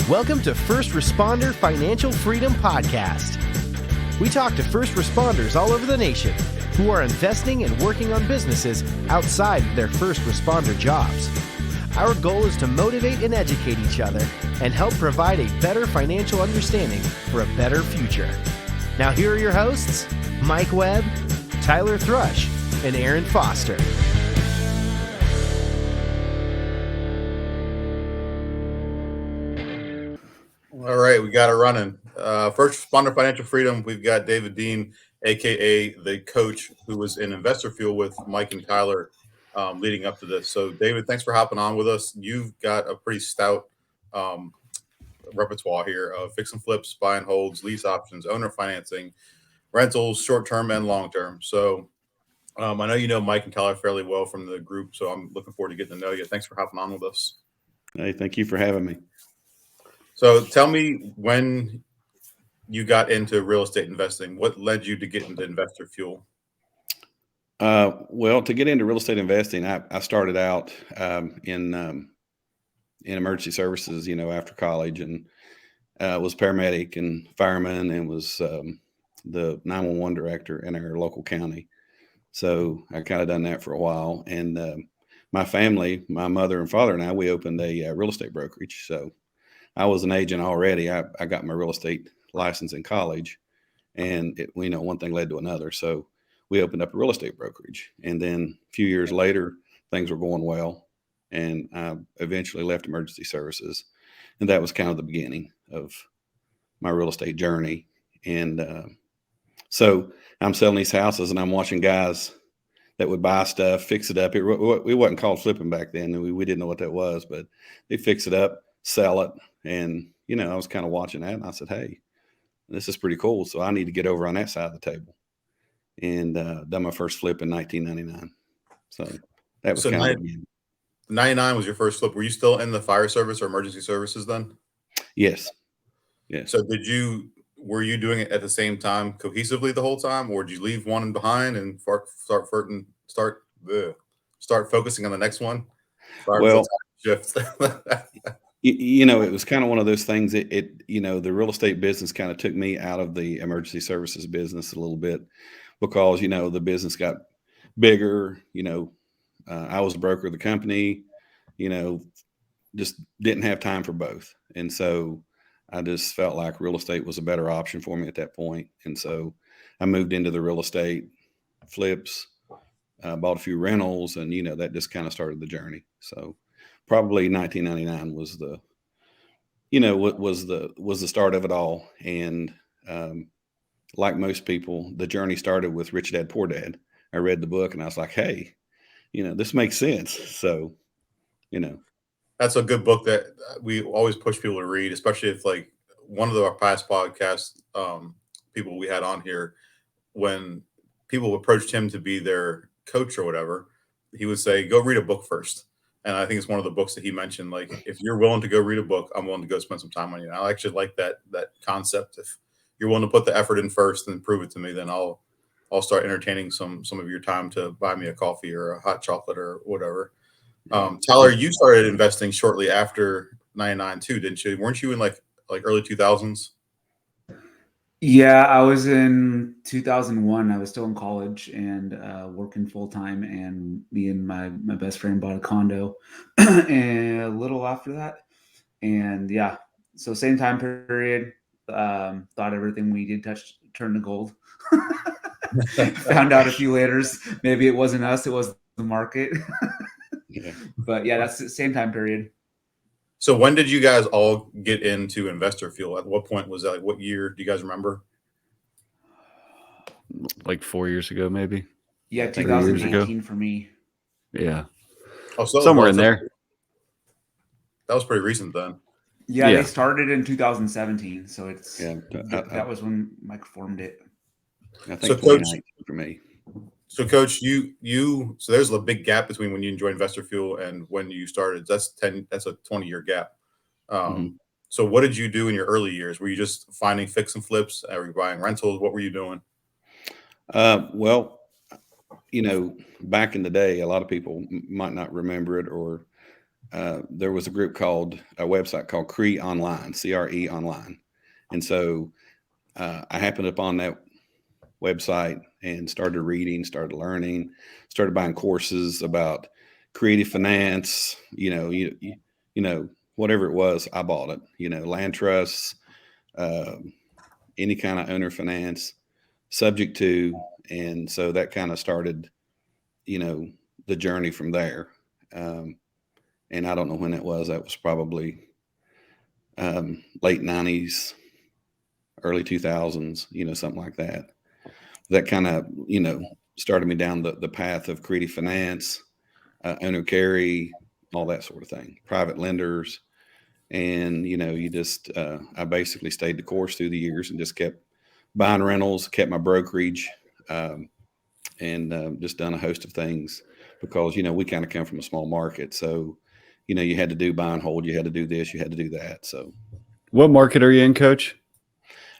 Welcome to First Responder Financial Freedom Podcast. We talk to first responders all over the nation who are investing and working on businesses outside of their first responder jobs. Our goal is to motivate and educate each other and help provide a better financial understanding for a better future. Now here are your hosts, Mike Webb, Tyler Thrush, and Aaron Foster. All right, we got it running. First Responder Financial Freedom, we've got David Dean, a.k.a. the coach who was in Investor Fuel with Mike and Tyler leading up to this. So, David, thanks for hopping on with us. You've got a pretty stout repertoire here of fix and flips, buy and holds, lease options, owner financing, rentals, short-term and long-term. So, I know you know Mike and Tyler fairly well from the group, so I'm looking forward to getting to know you. Thanks for hopping on with us. Hey, thank you for having me. So tell me when you got into real estate investing, what led you to get into Investor Fuel? Well, to get into real estate investing, I started out in emergency services, after college, and was paramedic and fireman, and was the 911 director in our local county. So I kind of done that for a while. And my family, my mother and father and I, we opened a real estate brokerage. So I was an agent already. I got my real estate license in college, and one thing led to another. So we opened up a real estate brokerage, and then a few years later, things were going well, and I eventually left emergency services, and that was kind of the beginning of my real estate journey. And so I'm selling these houses, and I'm watching guys that would buy stuff, fix it up. It wasn't called flipping back then. We didn't know what that was, but they fix it up, sell it. And, I was kind of watching that, and I said, hey, this is pretty cool. So I need to get over on that side of the table, and done my first flip in 1999. So that was kind of 99 was your first flip. Were you still in the fire service or emergency services then? Yes. So were you doing it at the same time cohesively the whole time, or did you leave one behind and start focusing on the next one? Shift. It was kind of one of those things. The real estate business kind of took me out of the emergency services business a little bit, because, the business got bigger. I was the broker of the company, just didn't have time for both. And so I just felt like real estate was a better option for me at that point. And so I moved into the real estate flips, bought a few rentals, and, that just kind of started the journey. So probably 1999 was the start of it all. And like most people, the journey started with Rich Dad, Poor Dad. I read the book, and I was like, hey, this makes sense. So, that's a good book that we always push people to read, especially if, like, one of our past podcast people we had on here, when people approached him to be their coach or whatever, he would say, go read a book first. And I think it's one of the books that he mentioned, like, if you're willing to go read a book, I'm willing to go spend some time on you. And I actually like that concept. If you're willing to put the effort in first and prove it to me, then I'll start entertaining some of your time to buy me a coffee or a hot chocolate or whatever. Tyler, you started investing shortly after 99 too, didn't you? Weren't you in like early 2000s? Yeah, I was in 2001. I was still in college and working full time, and me and my best friend bought a condo and a little after that. And yeah, so same time period, thought everything we did touch turned to gold. Found out a few later, maybe it wasn't us, it was the market. Yeah. But yeah, that's the same time period. So when did you guys all get into Investor Fuel? At what point was that? Like, what year do you guys remember? Like 4 years ago, maybe. Yeah, 2018 for me. Yeah. Oh, so somewhere in there. That was pretty recent then. Yeah, they started in 2017, so it's that was when Mike formed it. I think so, Coach, for me. So, Coach, so there's a big gap between when you joined Investor Fuel and when you started. That's a 20-year gap. So what did you do in your early years? Were you just finding fix and flips? Were you buying rentals? What were you doing? Well, back in the day, a lot of people might not remember it, or there was a website called CRE Online, CRE Online. And so I happened upon that website and started reading, started learning, started buying courses about creative finance, whatever it was, I bought it, land trusts, any kind of owner finance, subject to. And so that kind of started, the journey from there. And I don't know when that was. That was probably late 90s, early 2000s, something like that. That kind of, started me down the path of creative finance, owner carry, all that sort of thing, private lenders. And, I basically stayed the course through the years and just kept buying rentals, kept my brokerage, and just done a host of things because, we kind of come from a small market. So, you had to do buy and hold, you had to do this, you had to do that. So What market are you in, Coach?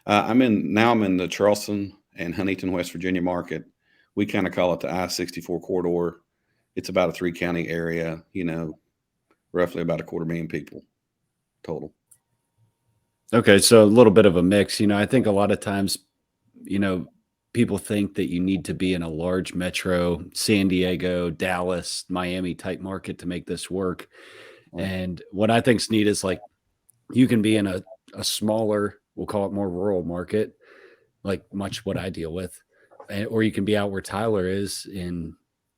I'm in the Charleston and Huntington, West Virginia market. We kind of call it the I-64 corridor. It's about a 3-county area, roughly about 250,000 people total. Okay, so a little bit of a mix. I think a lot of times, people think that you need to be in a large metro, San Diego, Dallas, Miami type market to make this work. Right. And what I think's neat is like you can be in a smaller, we'll call it more rural market, like much what I deal with, or you can be out where Tyler is in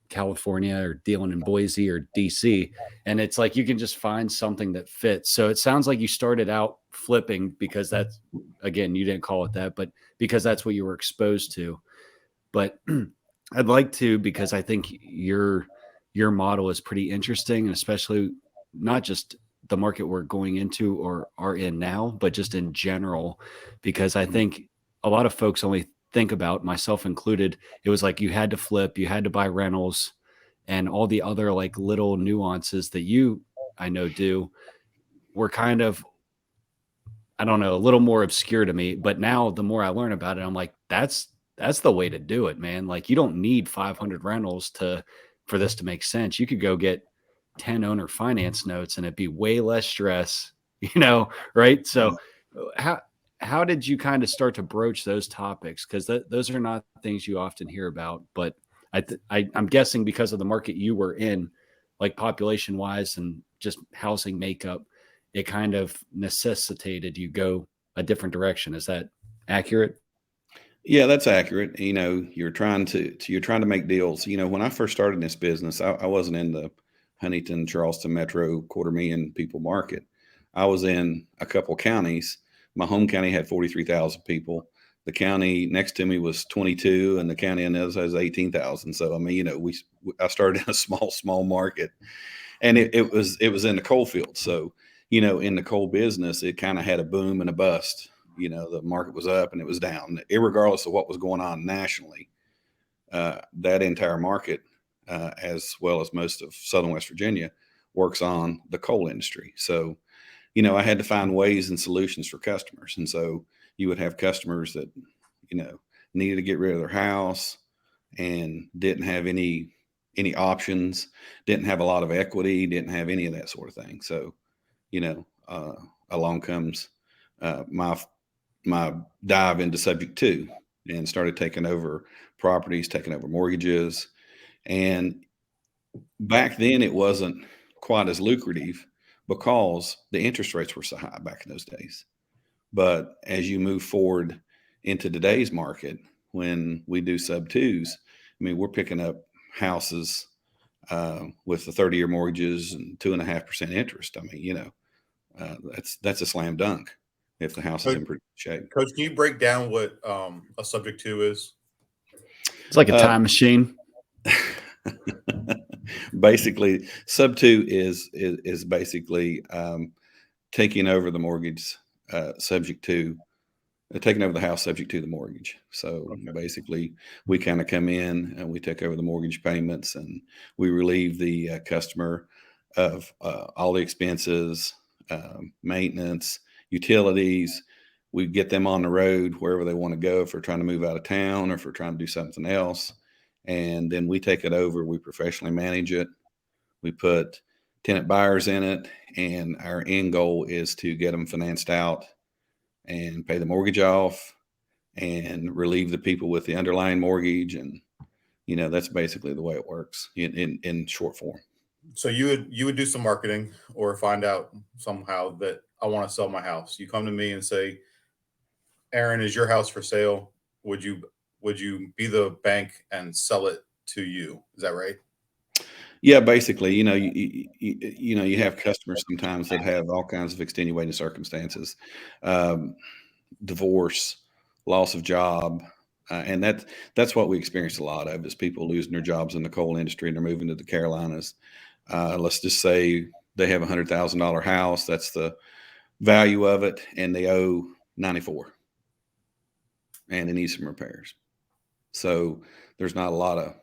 California or dealing in Boise or DC. And it's like you can just find something that fits. So it sounds like you started out flipping because that's, again, you didn't call it that, but because that's what you were exposed to. But I'd like to, because I think your model is pretty interesting, and especially not just the market we're going into or are in now, but just in general, because I think a lot of folks only think about, myself included, it was like you had to flip, you had to buy rentals, and all the other like little nuances that I know do were kind of, I don't know, a little more obscure to me. But now the more I learn about it, I'm like, that's the way to do it, man. Like you don't need 500 rentals for this to make sense. You could go get 10 owner finance notes and it'd be way less stress, right? So how did you kind of start to broach those topics? Because those are not things you often hear about. But I'm guessing because of the market you were in, like population wise and just housing makeup, it kind of necessitated you go a different direction. Is that accurate? Yeah, that's accurate. You're trying to make deals. When I first started in this business, I wasn't in the Huntington, Charleston metro 250,000 people market. I was in a couple counties. My home county had 43,000 people. The county next to me was 22, and the county in those has 18,000. So I mean, I started in a small market, and it was in the coal field. So in the coal business, it kind of had a boom and a bust. The market was up and it was down, irregardless of what was going on nationally. That entire market, as well as most of Southern West Virginia, works on the coal industry. So, I had to find ways and solutions for customers. And so you would have customers that, needed to get rid of their house and didn't have any options, didn't have a lot of equity, didn't have any of that sort of thing. So, along comes my dive into subject to, and started taking over properties, taking over mortgages. And back then it wasn't quite as lucrative because the interest rates were so high back in those days. But as you move forward into today's market, when we do sub twos, I mean, we're picking up houses with the 30-year mortgages and 2.5% interest. I mean, that's a slam dunk if the house is in pretty good shape. Coach, can you break down what a subject to is? It's like a time machine. Basically, sub two is basically taking over the mortgage subject to taking over the house subject to the mortgage. So basically, we kind of come in and we take over the mortgage payments, and we relieve the customer of all the expenses, maintenance, utilities. We get them on the road wherever they want to go, if they're trying to move out of town or if they're trying to do something else. And then we take it over. We professionally manage it. We put tenant buyers in it. And our end goal is to get them financed out and pay the mortgage off and relieve the people with the underlying mortgage. And, that's basically the way it works in short form. So you would do some marketing or find out somehow that I want to sell my house. You come to me and say, Aaron, is your house for sale? Would you be the bank and sell it to you? Is that right? Yeah, basically, you have customers sometimes that have all kinds of extenuating circumstances, divorce, loss of job. And that's what we experience a lot of, is people losing their jobs in the coal industry and they're moving to the Carolinas. Let's just say they have $100,000 house. That's the value of it. And they owe 94 and they need some repairs. So there's not a lot of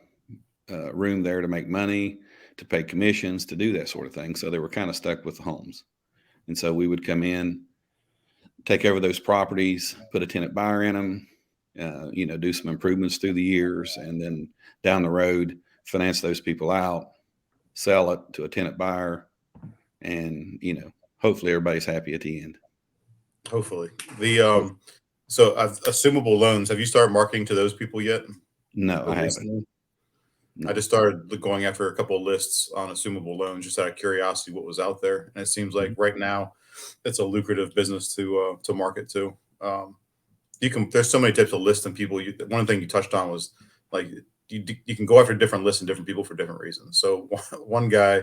room there to make money, to pay commissions, to do that sort of thing. So they were kind of stuck with the homes. And so we would come in, take over those properties, put a tenant buyer in them, do some improvements through the years, and then down the road, finance those people out, sell it to a tenant buyer, and, hopefully everybody's happy at the end. Hopefully. So assumable loans, have you started marketing to those people yet? No, I haven't. No. I just started going after a couple of lists on assumable loans just out of curiosity what was out there. And it seems like right now it's a lucrative business to market to. There's so many types of lists and people. One thing you touched on was like you can go after different lists and different people for different reasons. So one guy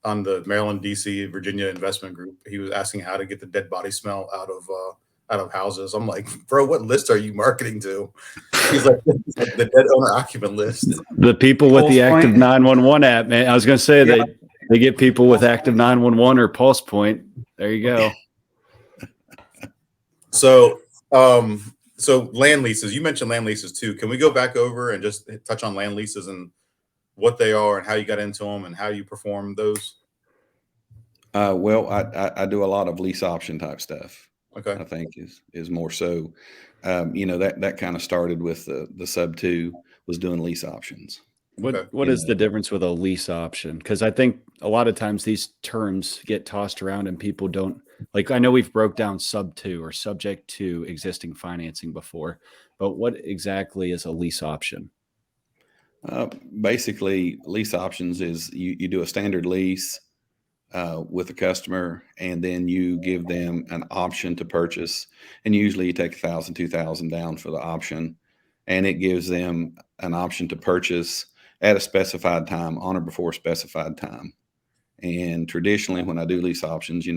on the Maryland, DC, Virginia investment group, he was asking how to get the dead body smell out of houses. I'm like, bro, what list are you marketing to? He's like, the dead owner occupant list. The people with the active 911 app, man. I was going to say they get people with active 911 or Pulse Point. There you go. So land leases, you mentioned land leases too. Can we go back over and just touch on land leases and what they are and how you got into them and how you perform those? Well, I do a lot of lease option type stuff. Okay. I think is more so, that kind of started with the sub 2 was doing lease options. What is the difference with a lease option? Because I think a lot of times these terms get tossed around and people don't like. I know we've broke down sub 2 or subject to existing financing before, but what exactly is a lease option? Basically, lease options is you do a standard lease with a customer, and then you give them an option to purchase. And usually you take $1,000, $2,000 down for the option, and it gives them an option to purchase at a specified time, on or before a specified time. And traditionally, when I do lease options,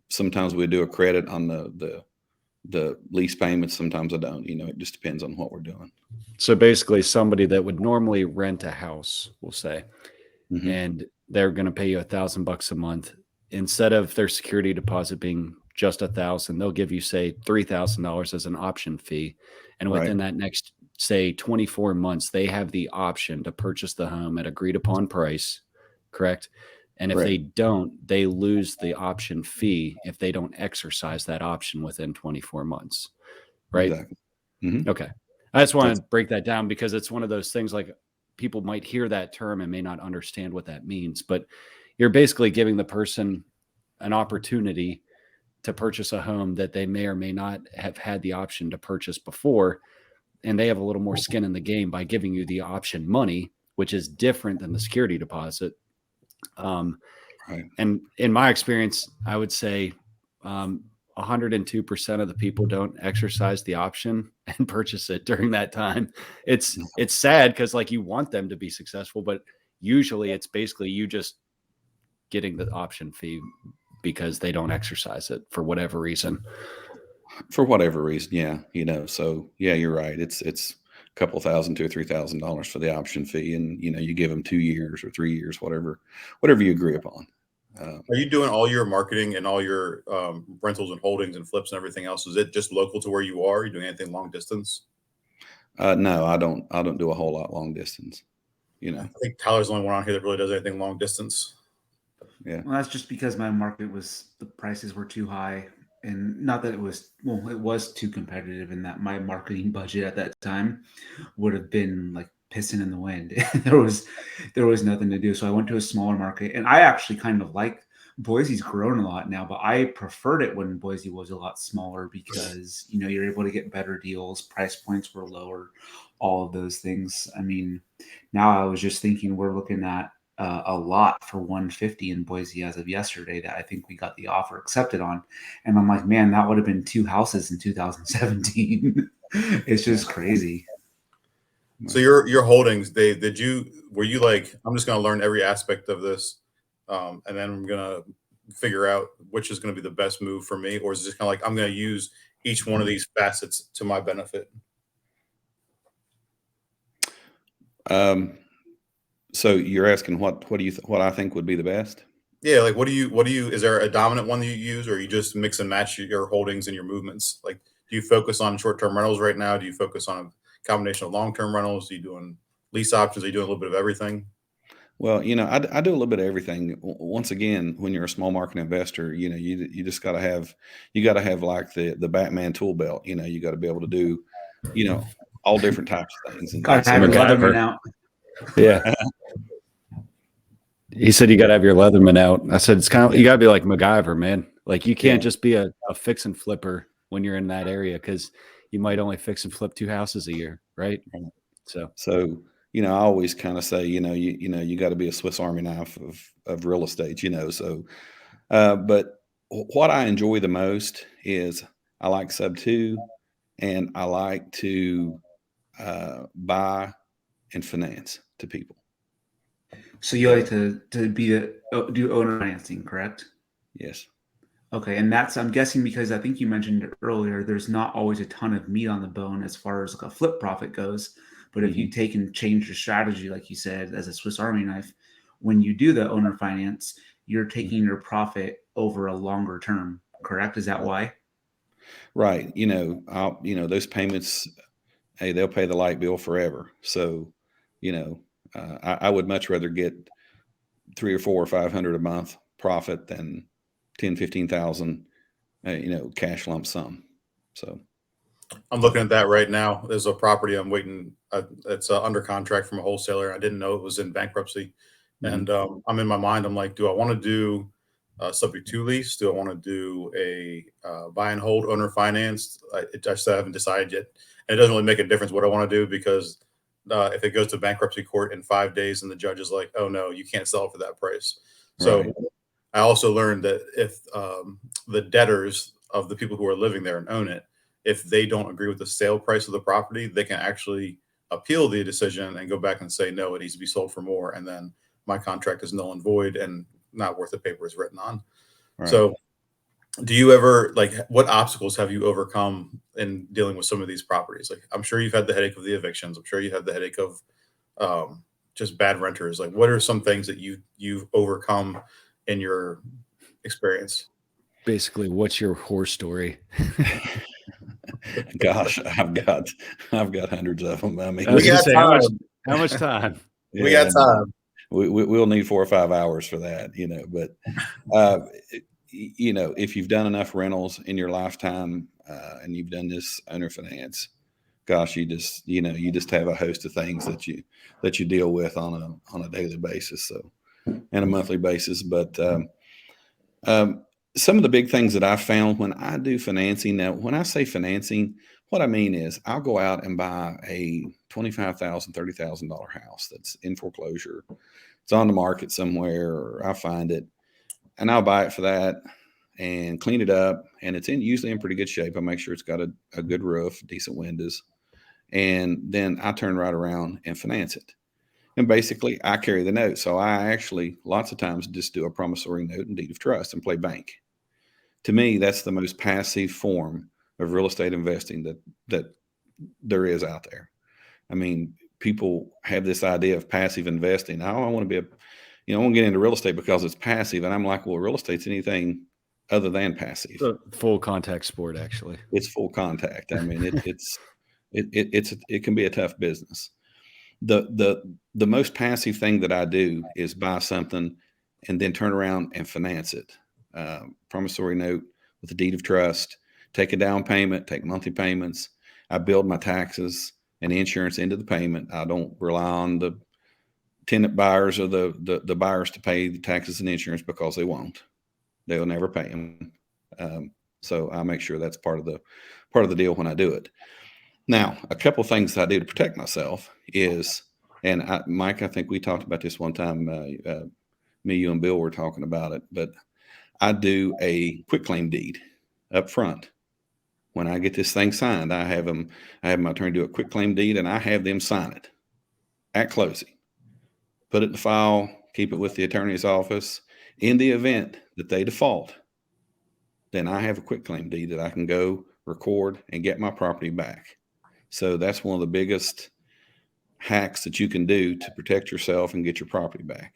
sometimes we do a credit on the lease payments. Sometimes I don't. It just depends on what we're doing. So basically, somebody that would normally rent a house, we'll say, and they're going to pay you $1,000 a month. Instead of their security deposit being just $1,000, they'll give you, say, $3,000 as an option fee. And within that next, say, 24 months, they have the option to purchase the home at agreed upon price, correct? And if they don't, they lose the option fee if they don't exercise that option within 24 months, right? Exactly. Mm-hmm. Okay. I just want to break that down because it's one of those things, like, people might hear that term and may not understand what that means, but you're basically giving the person an opportunity to purchase a home that they may or may not have had the option to purchase before. And they have a little more skin in the game by giving you the option money, which is different than the security deposit. And in my experience, I would say 102% of the people don't exercise the option and purchase it during that time. It's sad because, like, you want them to be successful, but usually it's basically you just getting the option fee because they don't exercise it for whatever reason. For whatever reason, yeah. So yeah, you're right. It's a couple $1,000, $2,000 or $3,000 for the option fee, and you give them 2 years or 3 years, whatever you agree upon. Are you doing all your marketing and all your rentals and holdings and flips and everything else? Is it just local to where you are? Are you doing anything long distance? No, I don't do a whole lot long distance. I think Tyler's the only one on here that really does anything long distance. Yeah. Well, that's just because my market the prices were too high, and not that it was too competitive, and that my marketing budget at that time would have been like pissing in the wind. there was nothing to do. So I went to a smaller market, and I actually kind of like Boise's grown a lot now, but I preferred it when Boise was a lot smaller because, you know, you're able to get better deals. Price points were lower, all of those things. I mean, now I was just thinking we're looking at a lot for 150 in Boise as of yesterday that I think we got the offer accepted on. And I'm like, man, that would have been 2 houses in 2017. It's just crazy. So your holdings, were you like, I'm just going to learn every aspect of this, and then I'm going to figure out which is going to be the best move for me, or is it just kind of like I'm going to use each one of these facets to my benefit? So you're asking what I think would be the best? Yeah, like what do you is there a dominant one that you use, or you just mix and match your holdings and your movements? Like, do you focus on short-term rentals right now? Do you focus on a combination of long-term rentals? Are you doing lease options? Are you doing a little bit of everything? Well, you know, I do a little bit of everything. Once again, when you're a small market investor, you know, you just got to have like the Batman tool belt. You know, you got to be able to do, you know, all different types of things. And Got to have your Leatherman out. Yeah. He said you got to have your Leatherman out. I said it's kind of, you got to be like MacGyver, man. Like you can't just be a fix and flipper when you're in that area, because you might only fix and flip 2 houses a year, right? So you know, I always kind of say, you know, you got to be a Swiss Army knife of real estate, you know. So, but what I enjoy the most is I like sub 2, and I like to buy and finance to people. So you like to do owner financing, correct? Yes. Okay, and that's, I'm guessing, because I think you mentioned earlier, there's not always a ton of meat on the bone as far as like a flip profit goes. But if you take and change your strategy, like you said, as a Swiss Army knife, when you do the owner finance, you're taking your profit over a longer term, correct? Is that why? Right. You know, those payments, hey, they'll pay the light bill forever. So, you know, I would much rather get 300 or 400 or 500 a month profit than 10, 15,000, you know, cash lump sum. So I'm looking at that right now. There's a property I'm waiting. It's under contract from a wholesaler. I didn't know it was in bankruptcy. And I'm in my mind, I'm like, do I want to do subject to lease? Do I want to do a buy and hold owner finance? I just haven't decided yet. And it doesn't really make a difference what I want to do, because if it goes to bankruptcy court in 5 days and the judge is like, oh no, you can't sell it for that price. So right. I also learned that if the debtors of the people who are living there and own it, if they don't agree with the sale price of the property, they can actually appeal the decision and go back and say, no, it needs to be sold for more. And then my contract is null and void and not worth the paper it's written on. Right. So do you ever, like, what obstacles have you overcome in dealing with some of these properties? Like, I'm sure you've had the headache of the evictions. I'm sure you had the headache of just bad renters. Like, what are some things that you've overcome in your experience? basically, what's your horror story? Gosh, I've got hundreds of them. I mean, I was We gonna got say, time. how much time? We got time. We'll need 4 or 5 hours for that, you know. But you know, if you've done enough rentals in your lifetime and you've done this owner finance, gosh, you just have a host of things that you deal with on a daily basis, so, and a monthly basis. But some of the big things that I found when I do financing, now when I say financing, what I mean is I'll go out and buy a $25,000, $30,000 house that's in foreclosure. It's on the market somewhere, or I find it, and I'll buy it for that and clean it up. And it's usually in pretty good shape. I make sure it's got a good roof, decent windows. And then I turn right around and finance it. And basically I carry the note. So I actually lots of times just do a promissory note and deed of trust and play bank. To me, that's the most passive form of real estate investing that there is out there. I mean, people have this idea of passive investing. I want to be I want to get into real estate because it's passive. And I'm like, well, real estate's anything other than passive. It's a full contact sport, actually. It's full contact. I mean, it can be a tough business. The most passive thing that I do is buy something and then turn around and finance it. Promissory note with a deed of trust, take a down payment, take monthly payments. I build my taxes and the insurance into the payment. I don't rely on the tenant buyers or the buyers to pay the taxes and insurance, because they won't. They'll never pay them. So I make sure that's part of the deal when I do it. Now, a couple of things that I do to protect myself is, and Mike, I think we talked about this one time. Me, you, and Bill were talking about it, but I do a quitclaim deed up front. When I get this thing signed, I have my attorney do a quitclaim deed, and I have them sign it at closing. Put it in the file, keep it with the attorney's office. In the event that they default, then I have a quitclaim deed that I can go record and get my property back. So that's one of the biggest hacks that you can do to protect yourself and get your property back.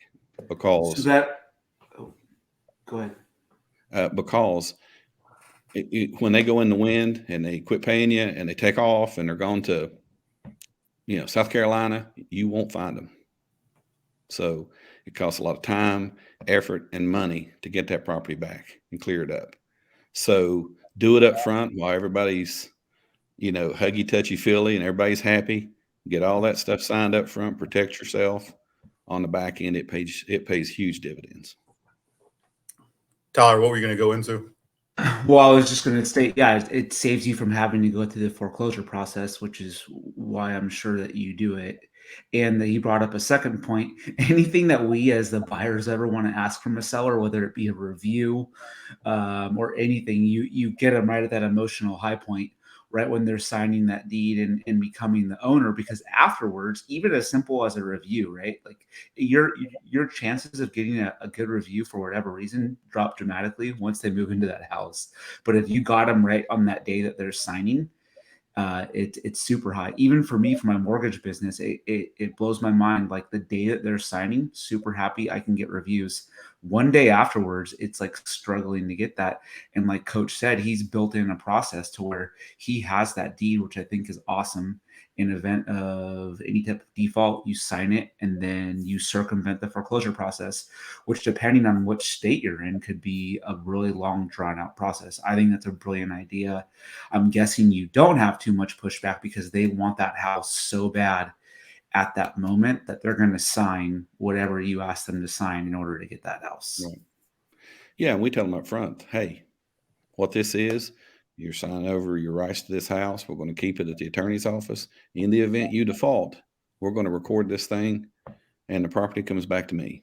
Because go ahead. Because when they go in the wind and they quit paying you and they take off and they're gone to, South Carolina, you won't find them. So it costs a lot of time, effort, and money to get that property back and clear it up. So do it up front while everybody's, huggy, touchy, feely, and everybody's happy. Get all that stuff signed up front, protect yourself. On the back end, it pays huge dividends. Tyler, what were you going to go into? Well, I was just going to state, it saves you from having to go through the foreclosure process, which is why I'm sure that you do it. And he brought up a second point. Anything that we as the buyers ever want to ask from a seller, whether it be a review or anything, you get them right at that emotional high point, right when they're signing that deed and becoming the owner, because afterwards, even as simple as a review, right? Like your chances of getting a good review for whatever reason drop dramatically once they move into that house. But if you got them right on that day that they're signing, it's super high. Even for me, for my mortgage business, it blows my mind. Like the day that they're signing, super happy I can get reviews. One day afterwards, it's like struggling to get that. And like Coach said, he's built in a process to where he has that deed, which I think is awesome. In event of any type of default, you sign it and then you circumvent the foreclosure process, which depending on which state you're in could be a really long drawn out process. I think that's a brilliant idea. I'm guessing you don't have too much pushback because they want that house so bad at that moment that they're going to sign whatever you ask them to sign in order to get that house. Right. Yeah. And we tell them up front, hey, what this is, you're signing over your rights to this house. We're going to keep it at the attorney's office. In the event you default, we're going to record this thing and the property comes back to me.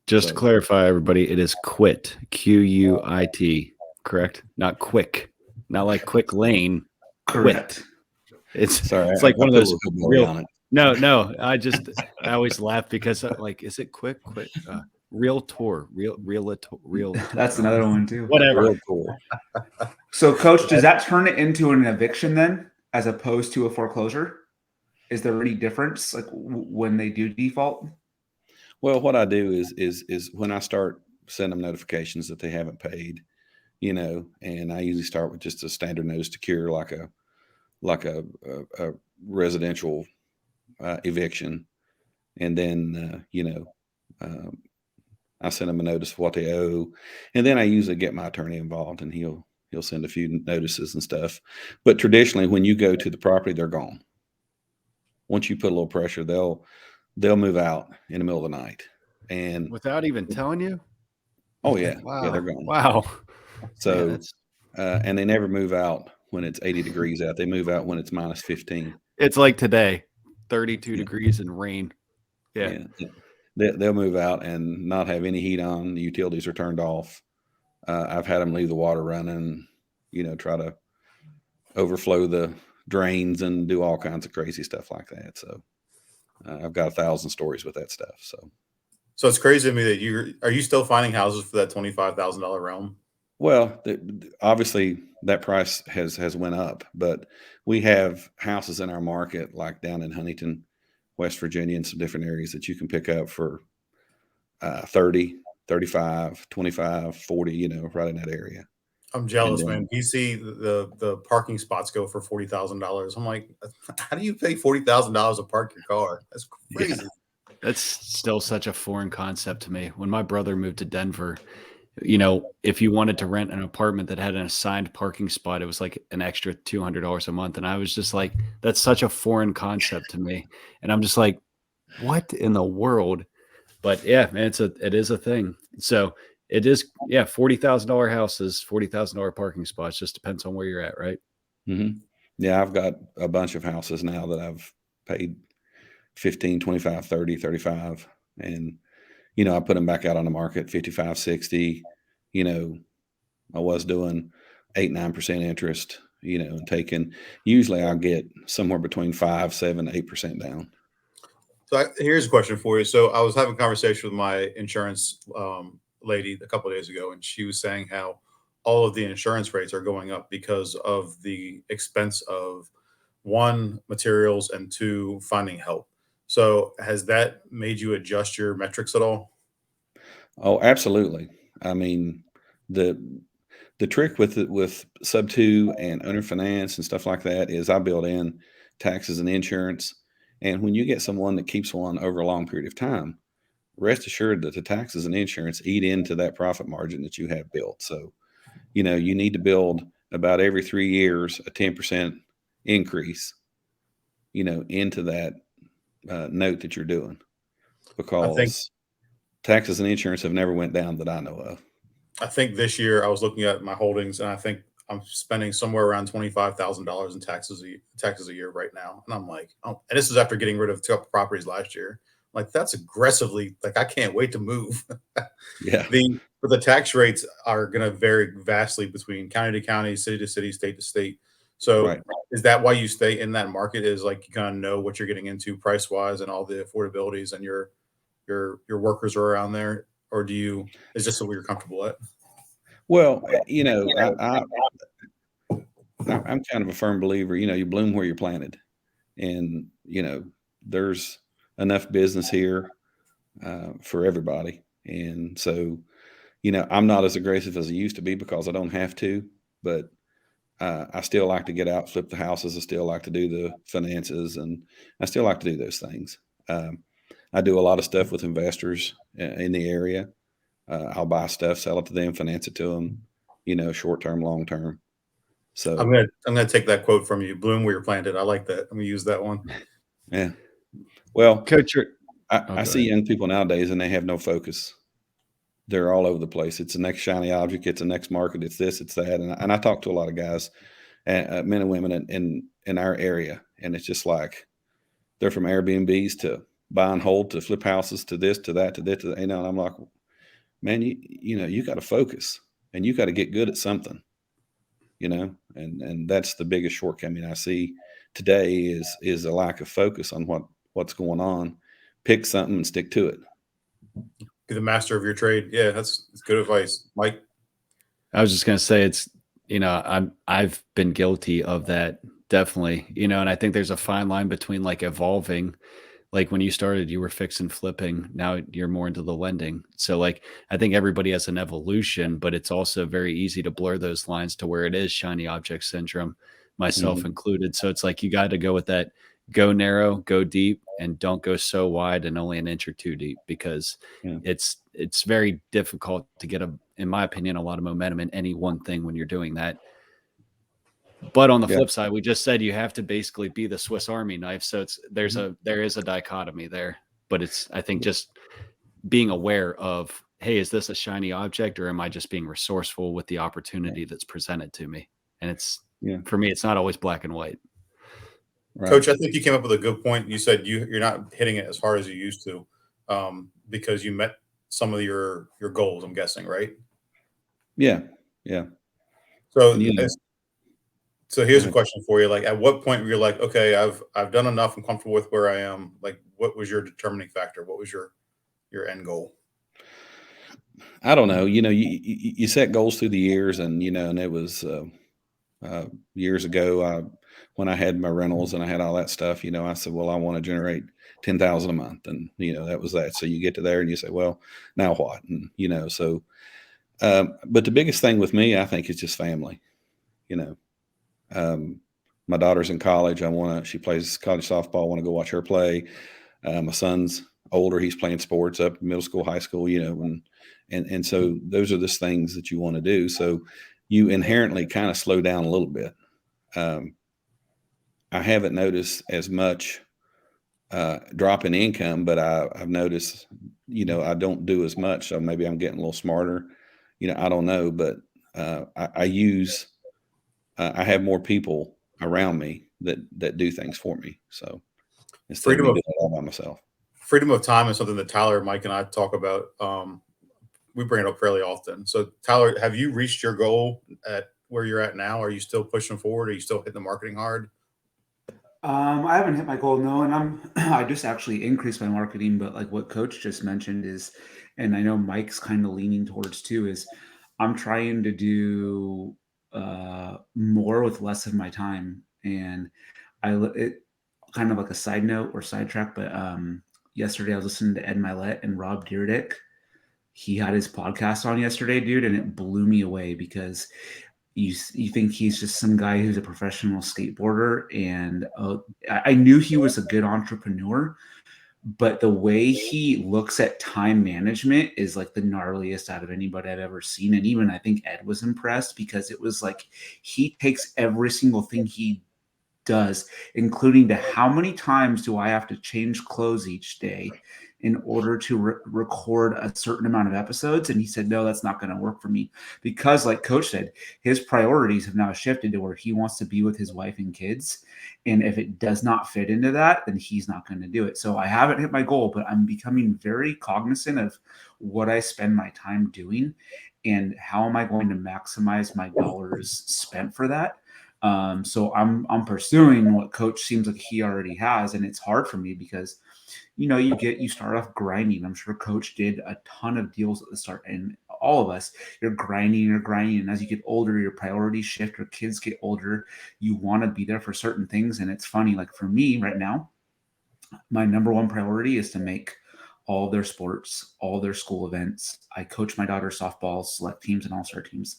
Just to clarify, everybody, it is quit, Quit, correct? Not quick, not like quick lane. Correct. It's sorry. It's like one of those real. On it. No. I always laugh because is it quick? Realtor. That's another one too. Whatever. So, Coach, does that turn it into an eviction then, as opposed to a foreclosure? Is there any difference, like when they do default? Well, what I do is when I start sending them notifications that they haven't paid, and I usually start with just a standard notice to cure, like a residential eviction, and then I send them a notice of what they owe, and then I usually get my attorney involved, and he'll send a few notices and stuff. But traditionally, when you go to the property, they're gone. Once you put a little pressure, they'll move out in the middle of the night, and without even telling you. Oh yeah, wow. Yeah, they're gone. Wow. So, and they never move out when it's 80 degrees out. They move out when it's minus 15. It's like today, 32 degrees and rain. Yeah. They'll move out and not have any heat on. The utilities are turned off. I've had them leave the water running, try to overflow the drains and do all kinds of crazy stuff like that. So I've got 1,000 stories with that stuff. So it's crazy to me that are you still finding houses for that $25,000 realm? Well, obviously that price has went up, but we have houses in our market, like down in Huntington, West Virginia, and some different areas that you can pick up for 30, 35, 25, 40, right in that area. I'm jealous, man. DC, the parking spots go for $40,000. I'm like, how do you pay $40,000 to park your car? That's crazy. Yeah. That's still such a foreign concept to me. When my brother moved to Denver, you know, if you wanted to rent an apartment that had an assigned parking spot, it was like an extra $200 a month. And I was just like, that's such a foreign concept to me. And I'm just like, what in the world? But yeah, man, it is a thing. So it is, yeah, $40,000 houses, $40,000 parking spots, just depends on where you're at, right? Mm-hmm. Yeah, I've got a bunch of houses now that I've paid 15, 25, 30, 35. And, you know, I put them back out on the market, 55, 60. You know, I was doing 8, 9% interest, you know, and taking, usually I'll get somewhere between 5, 7, 8% down. So here's a question for you. So I was having a conversation with my insurance lady a couple of days ago, and she was saying how all of the insurance rates are going up because of the expense of, one, materials, and two, finding help. So has that made you adjust your metrics at all? Oh, absolutely. I mean, the trick with sub 2 and owner finance and stuff like that is I build in taxes and insurance. And when you get someone that keeps one over a long period of time, rest assured that the taxes and insurance eat into that profit margin that you have built. So, you know, you need to build about every 3 years a 10% increase, you know, into that note that you're doing, I think because taxes and insurance have never went down that I know of. I think this year I was looking at my holdings, and I think I'm spending somewhere around $25,000 in taxes a year right now. And I'm like, oh, and this is after getting rid of 2 properties last year. Like, that's aggressively, like, I can't wait to move. Yeah, But the tax rates are going to vary vastly between county to county, city to city, state to state. So right. is that why you stay in that market? Is like you kind of know what you're getting into price wise and all the affordabilities, and your workers are around there, or is this what you're comfortable at? Well, you know, I'm kind of a firm believer, you know, you bloom where you're planted. And, you know, there's enough business here for everybody. And so, you know, I'm not as aggressive as I used to be because I don't have to, but I still like to get out, flip the houses. I still like to do the finances, and I still like to do those things. I do a lot of stuff with investors in the area. I'll buy stuff, sell it to them, finance it to them, you know, short term, long term. I'm So, gonna take that quote from you. Bloom where you're planted. I like that. I'm gonna use that one. yeah. Well, Coach, I go see ahead. young people nowadays and they have no focus. They're all over the place. It's the next shiny object. It's the next market. It's this, it's that. And I talk to a lot of guys, men and women in our area. And it's just like, they're from Airbnbs to buy and hold to flip houses to this, to that, to this, to that, you know, and I'm like, man, you know, you got to focus and you got to get good at something, you know, and that's the biggest shortcoming I see today is a lack of focus on what's going on. Pick something and stick to it. Be the master of your trade. Yeah, that's good advice, Mike. I was just gonna say it's, you know, I've been guilty of that, definitely, you know, and I think there's a fine line between like evolving. Like when you started, you were fixing flipping. Now you're more into the lending. So like I think everybody has an evolution, but it's also very easy to blur those lines to where it is shiny object syndrome, myself Mhm. included. So it's like you got to go with that, go narrow, go deep, and don't go so wide and only an inch or two deep, because Yeah. it's very difficult to get in my opinion, a lot of momentum in any one thing when you're doing that. But on the Yeah. flip side, we just said you have to basically be the Swiss Army knife. So there is a dichotomy there, but it's, I think, just being aware of, hey, is this a shiny object, or am I just being resourceful with the opportunity that's presented to me? And Yeah. for me, it's not always black and white. Right. Coach, I think you came up with a good point. You said you're not hitting it as hard as you used to, because you met some of your goals. I'm guessing, right? Yeah. Yeah. So And, you know, so go here's a ahead. question for you. Like, at what point were you like, okay, I've done enough. I'm comfortable with where I am. Like, what was your determining factor? What was your end goal? I don't know. You know, you set goals through the years, and you know, and it was years ago. When I had my rentals and I had all that stuff, you know, I said, well, I want to generate 10,000 a month, and you know, that was that. So you get to there and you say, well, now what? And you know, so. But the biggest thing with me, I think, is just family. You know, my daughter's in college. She plays college softball. I want to go watch her play. My son's older, he's playing sports up middle school, high school, and so those are the things that you want to do. So you inherently kind of slow down a little bit. I haven't noticed as much drop in income, but I've noticed, I don't do as much. So maybe I'm getting a little smarter. I don't know, but I have more people around me that do things for me. So instead of me doing it all by myself. Freedom of time is something that Tyler, Mike, and I talk about. We bring it up fairly often. So Tyler, have you reached your goal at where you're at now? Are you still pushing forward? Are you still hitting the marketing hard? I haven't hit my goal, no, and I just actually increased my marketing, but like what Coach just mentioned is, and I know Mike's kind of leaning towards too, is I'm trying to do more with less of my time. And it kind of like a side note or sidetrack, but yesterday I was listening to Ed Milet and Rob Dyrdek. He had his podcast on yesterday, dude, and it blew me away because you think he's just some guy who's a professional skateboarder, and I knew he was a good entrepreneur, but the way he looks at time management is like the gnarliest out of anybody I've ever seen. And even I think Ed was impressed because it was like he takes every single thing he does, including to how many times do I have to change clothes each day in order to record a certain amount of episodes. And he said, no, that's not going to work for me because like Coach said, his priorities have now shifted to where he wants to be with his wife and kids. And if it does not fit into that, then he's not going to do it. So I haven't hit my goal, but I'm becoming very cognizant of what I spend my time doing and how am I going to maximize my dollars spent for that. So I'm pursuing what Coach seems like he already has. And it's hard for me because, you start off grinding. I'm sure Coach did a ton of deals at the start, and all of us, you're grinding. And as you get older, your priorities shift, your kids get older. You want to be there for certain things. And it's funny, like for me right now, my number one priority is to make all their sports, all their school events. I coach my daughter's softball, select teams, and all-star teams.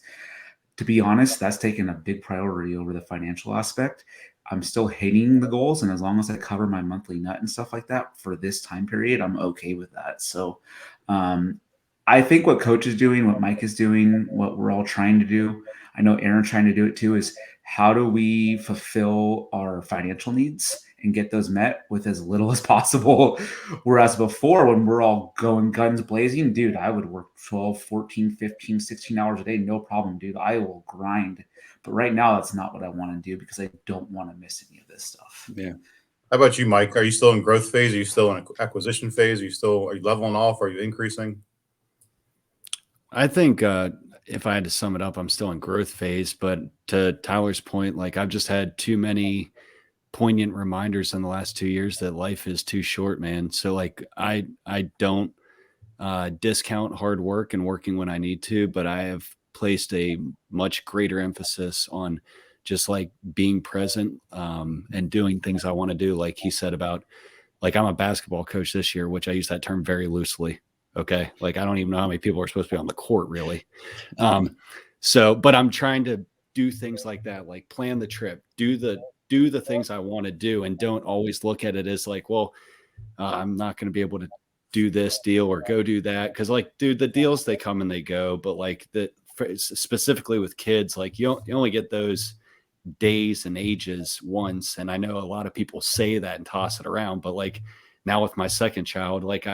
To be honest, that's taken a big priority over the financial aspect. I'm still hitting the goals, and as long as I cover my monthly nut and stuff like that for this time period, I'm okay with that. So I think what Coach is doing, what Mike is doing, what we're all trying to do, I know Aaron's trying to do it too, is how do we fulfill our financial needs and get those met with as little as possible? Whereas before, when we're all going guns blazing, dude, I would work 12, 14, 15, 16 hours a day. No problem, dude. I will grind. But right now, that's not what I want to do because I don't want to miss any of this stuff. Yeah. How about you, Mike? Are you still in growth phase? Are you still in acquisition phase? Are you leveling off? Are you increasing? I think if I had to sum it up, I'm still in growth phase. But to Tyler's point, like I've just had too many poignant reminders in the last 2 years that life is too short, man. So like I don't discount hard work and working when I need to, but I have placed a much greater emphasis on just like being present and doing things I want to do. Like he said about, like I'm a basketball coach this year, which I use that term very loosely. Okay. Like I don't even know how many people are supposed to be on the court really. But I'm trying to do things like that, like plan the trip, do the things I want to do, and don't always look at it as like, well, I'm not going to be able to do this deal or go do that. Cause like, dude, the deals, they come and they go, but like specifically with kids, like you only get those days and ages once. And I know a lot of people say that and toss it around, but like now with my second child, like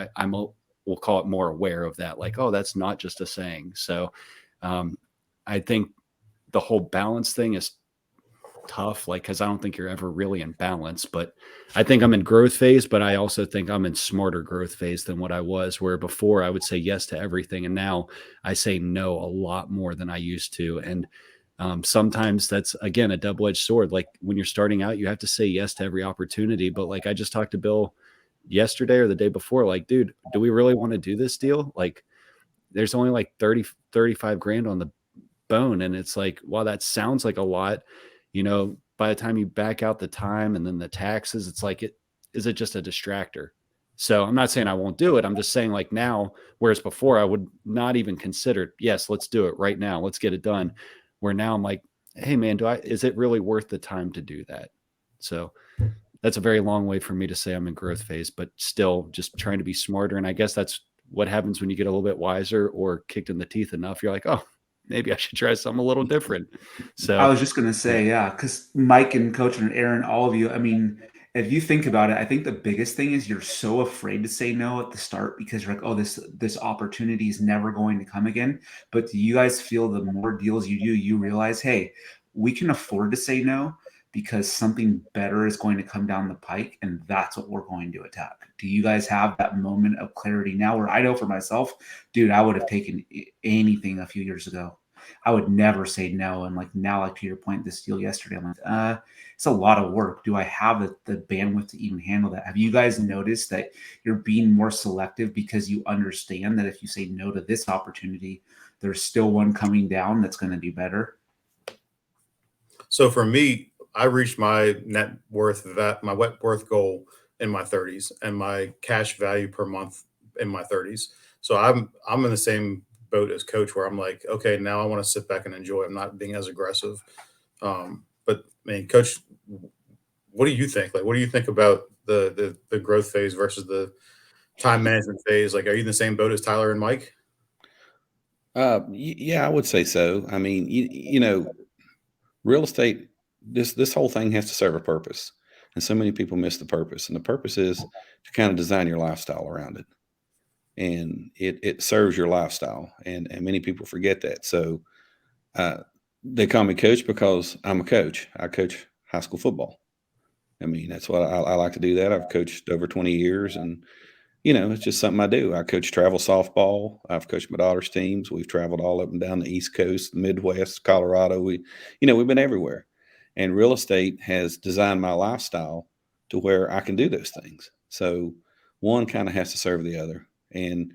we'll call it more aware of that. Like, oh, that's not just a saying. So I think the whole balance thing is tough, like, because I don't think you're ever really in balance, but I think I'm in growth phase, but I also think I'm in smarter growth phase than what I was, where before I would say yes to everything. And now I say no a lot more than I used to. And sometimes that's, again, a double-edged sword. Like when you're starting out, you have to say yes to every opportunity. But like I just talked to Bill yesterday or the day before, like, dude, do we really want to do this deal? Like there's only like 35 grand on the bone. And it's like, wow, that sounds like a lot. By the time you back out the time and then the taxes, it's like, is it just a distractor? So I'm not saying I won't do it. I'm just saying like now, whereas before I would not even consider, yes, let's do it right now. Let's get it done. Where now I'm like, hey man, is it really worth the time to do that? So that's a very long way for me to say I'm in growth phase, but still just trying to be smarter. And I guess that's what happens when you get a little bit wiser or kicked in the teeth enough. You're like, oh, maybe I should try something a little different. So I was just going to say, yeah, because Mike and Coach and Aaron, all of you, I mean, if you think about it, I think the biggest thing is you're so afraid to say no at the start because you're like, oh, this opportunity is never going to come again. But do you guys feel the more deals you do, you realize, hey, we can afford to say no because something better is going to come down the pike, and that's what we're going to attack. Do you guys have that moment of clarity now where I know for myself, dude, I would have taken anything a few years ago. I would never say no. And like now, like to your point, this deal yesterday, I'm like, it's a lot of work. Do I have the bandwidth to even handle that? Have you guys noticed that you're being more selective because you understand that if you say no to this opportunity, there's still one coming down that's going to be better? So for me, I reached my net worth, my net worth goal in my 30s, and my cash value per month in my 30s. So I'm in the same boat as Coach, where I'm like, okay, now I want to sit back and enjoy. I'm not being as aggressive. But I mean, Coach, what do you think? Like, what do you think about the growth phase versus the time management phase? Like, are you in the same boat as Tyler and Mike? Yeah, I would say so. I mean, you know, real estate, this whole thing has to serve a purpose, and so many people miss the purpose. And the purpose is to kind of design your lifestyle around it, and it serves your lifestyle. And many people forget that. So they call me coach because I'm a coach. I coach high school football. I mean, that's what I like to do. That I've coached over 20 years, and you know, it's just something I do. I coach travel softball. I've coached my daughter's teams. We've traveled all up and down the East Coast, the Midwest, Colorado. We've been everywhere. And real estate has designed my lifestyle to where I can do those things. So one kind of has to serve the other. And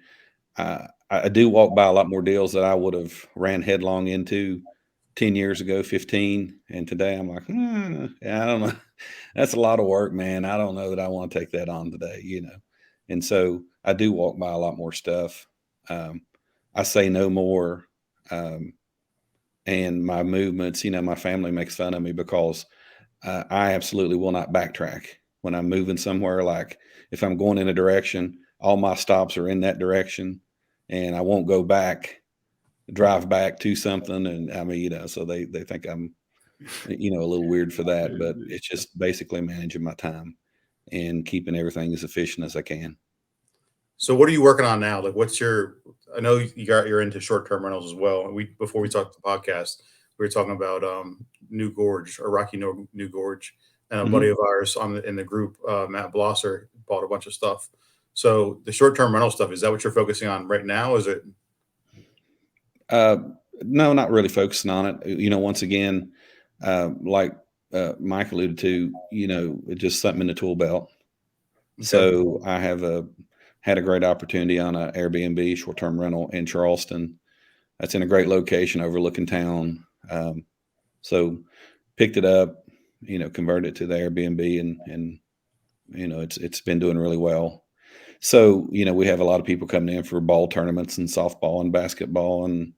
I do walk by a lot more deals that I would have ran headlong into 10 years ago, 15. And today I'm like, yeah, I don't know. That's a lot of work, man. I don't know that I want to take that on today, you know. And so I do walk by a lot more stuff. I say no more. And my movements, you know, my family makes fun of me because I absolutely will not backtrack when I'm moving somewhere. Like if I'm going in a direction, all my stops are in that direction, and I won't go back, drive back to something. And I mean, you know, so they think I'm, you know, a little weird for that, but it's just basically managing my time and keeping everything as efficient as I can. So what are you working on now? Like, I know you're into short-term rentals as well. And before we talked the podcast, we were talking about New Gorge or Rocky New Gorge, and a buddy of ours in the group, Matt Blosser, bought a bunch of stuff. So the short-term rental stuff, is that what you're focusing on right now? Is it? No, not really focusing on it. You know, once again, like Mike alluded to, you know, it's just something in the tool belt. Okay. So I have had a great opportunity on an Airbnb short-term rental in Charleston. That's in a great location overlooking town. So picked it up, you know, converted it to the Airbnb, and you know, it's been doing really well. So, you know, we have a lot of people coming in for ball tournaments and softball and basketball and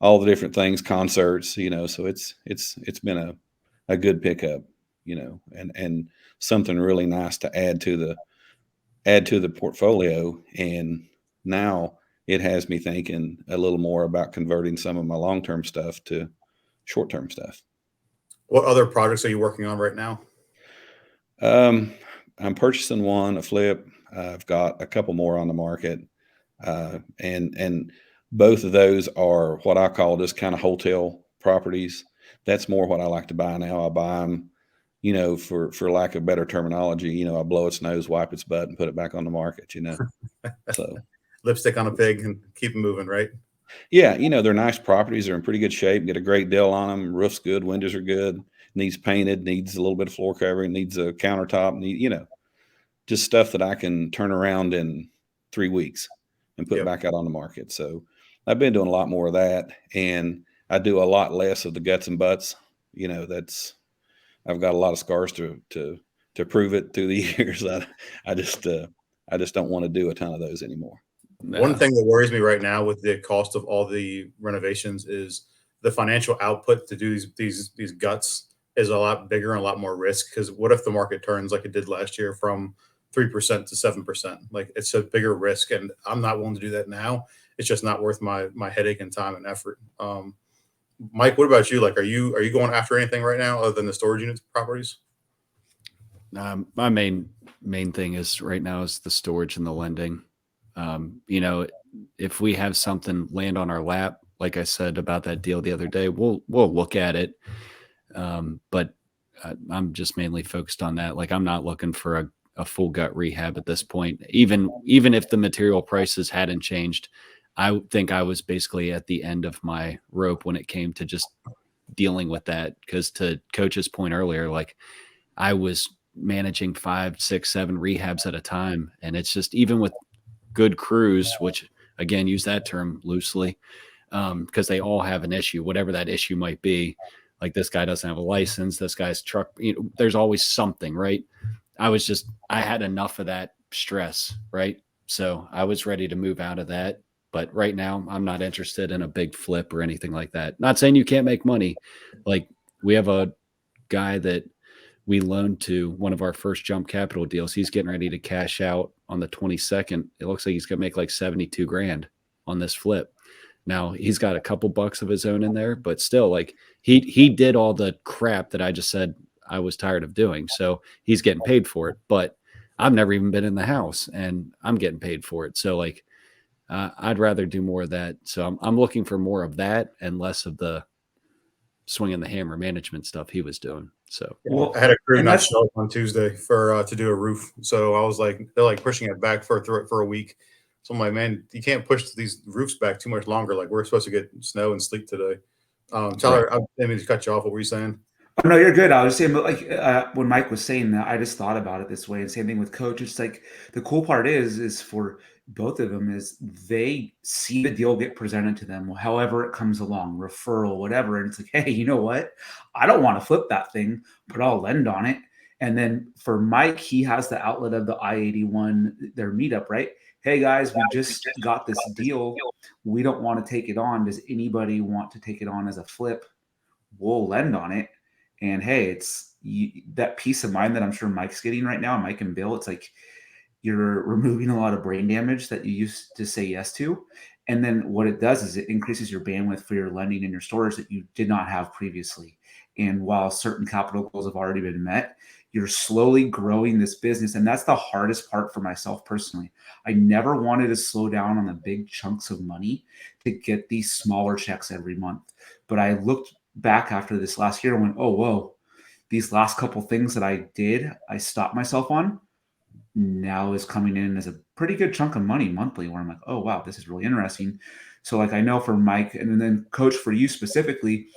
all the different things, concerts, you know, so it's been a good pickup, you know, and something really nice to add to the portfolio. And now it has me thinking a little more about converting some of my long-term stuff to short-term stuff. What other projects are you working on right now? I'm purchasing one, a flip. I've got a couple more on the market. And both of those are what I call just kind of hotel properties. That's more what I like to buy now. I buy them, you know, for lack of better terminology, you know, I blow its nose, wipe its butt, and put it back on the market, you know. So lipstick on a pig and keep them moving, right? Yeah, you know, they're nice properties. They're in pretty good shape. Get a great deal on them. Roof's good. Windows are good. Needs painted. Needs a little bit of floor covering. Needs a countertop. You know, just stuff that I can turn around in 3 weeks and put back out on the market. So I've been doing a lot more of that, and I do a lot less of the guts and butts. You know, I've got a lot of scars to prove it through the years. I just don't want to do a ton of those anymore. One thing that worries me right now with the cost of all the renovations is the financial output to do these guts is a lot bigger and a lot more risk. Because what if the market turns like it did last year from 3% to 7%? Like, it's a bigger risk, and I'm not willing to do that now. It's just not worth my headache and time and effort. Mike, what about you? Like, are you going after anything right now other than the storage unit properties? My main thing is right now is the storage and the lending. If we have something land on our lap, like I said about that deal the other day, we'll look at it. But I'm just mainly focused on that. Like, I'm not looking for a full gut rehab at this point. Even if the material prices hadn't changed, I think I was basically at the end of my rope when it came to just dealing with that. Because to Coach's point earlier, like, I was managing 5, 6, 7 rehabs at a time. And it's just, even with good crews, which again, use that term loosely, because they all have an issue, whatever that issue might be. Like, this guy doesn't have a license, this guy's truck, there's always something, right? I had enough of that stress, right? So I was ready to move out of that. But right now, I'm not interested in a big flip or anything like that. Not saying you can't make money. Like, we have a guy that we loaned to one of our first jump capital deals. He's getting ready to cash out on the 22nd. It looks like he's going to make like 72 grand on this flip. Now, he's got a couple bucks of his own in there, but still, like, he did all the crap that I just said I was tired of doing. So he's getting paid for it, but I've never even been in the house and I'm getting paid for it. So, like, I'd rather do more of that. So I'm looking for more of that and less of the swinging the hammer management stuff he was doing. So, well, I had a crew not show up on Tuesday for to do a roof. So I was like, they're like pushing it back for a week. So I'm like, man, you can't push these roofs back too much longer. Like, we're supposed to get snow and sleet today. Tyler, I didn't mean to cut you off. What were you saying? Oh, no, you're good. I was saying, but like when Mike was saying that, I just thought about it this way. And same thing with Coach. It's like, the cool part is for both of them is they see the deal get presented to them, however it comes along, referral, whatever. And it's like, hey, you know what? I don't want to flip that thing, but I'll lend on it. And then for Mike, he has the outlet of the I-81, their meetup, right? Hey guys, we just got this deal. We don't want to take it on. Does anybody want to take it on as a flip? We'll lend on it. And hey, it's that peace of mind that I'm sure Mike's getting right now, Mike and Bill. It's like you're removing a lot of brain damage that you used to say yes to. And then what it does is it increases your bandwidth for your lending and your storage that you did not have previously. And while certain capital goals have already been met, you're slowly growing this business. And that's the hardest part for myself personally. I never wanted to slow down on the big chunks of money to get these smaller checks every month. But I looked back after this last year and went, oh, whoa, these last couple things that I did, I stopped myself on, now is coming in as a pretty good chunk of money monthly, where I'm like, oh, wow, this is really interesting. So like, I know for Mike, and then Coach, for you specifically,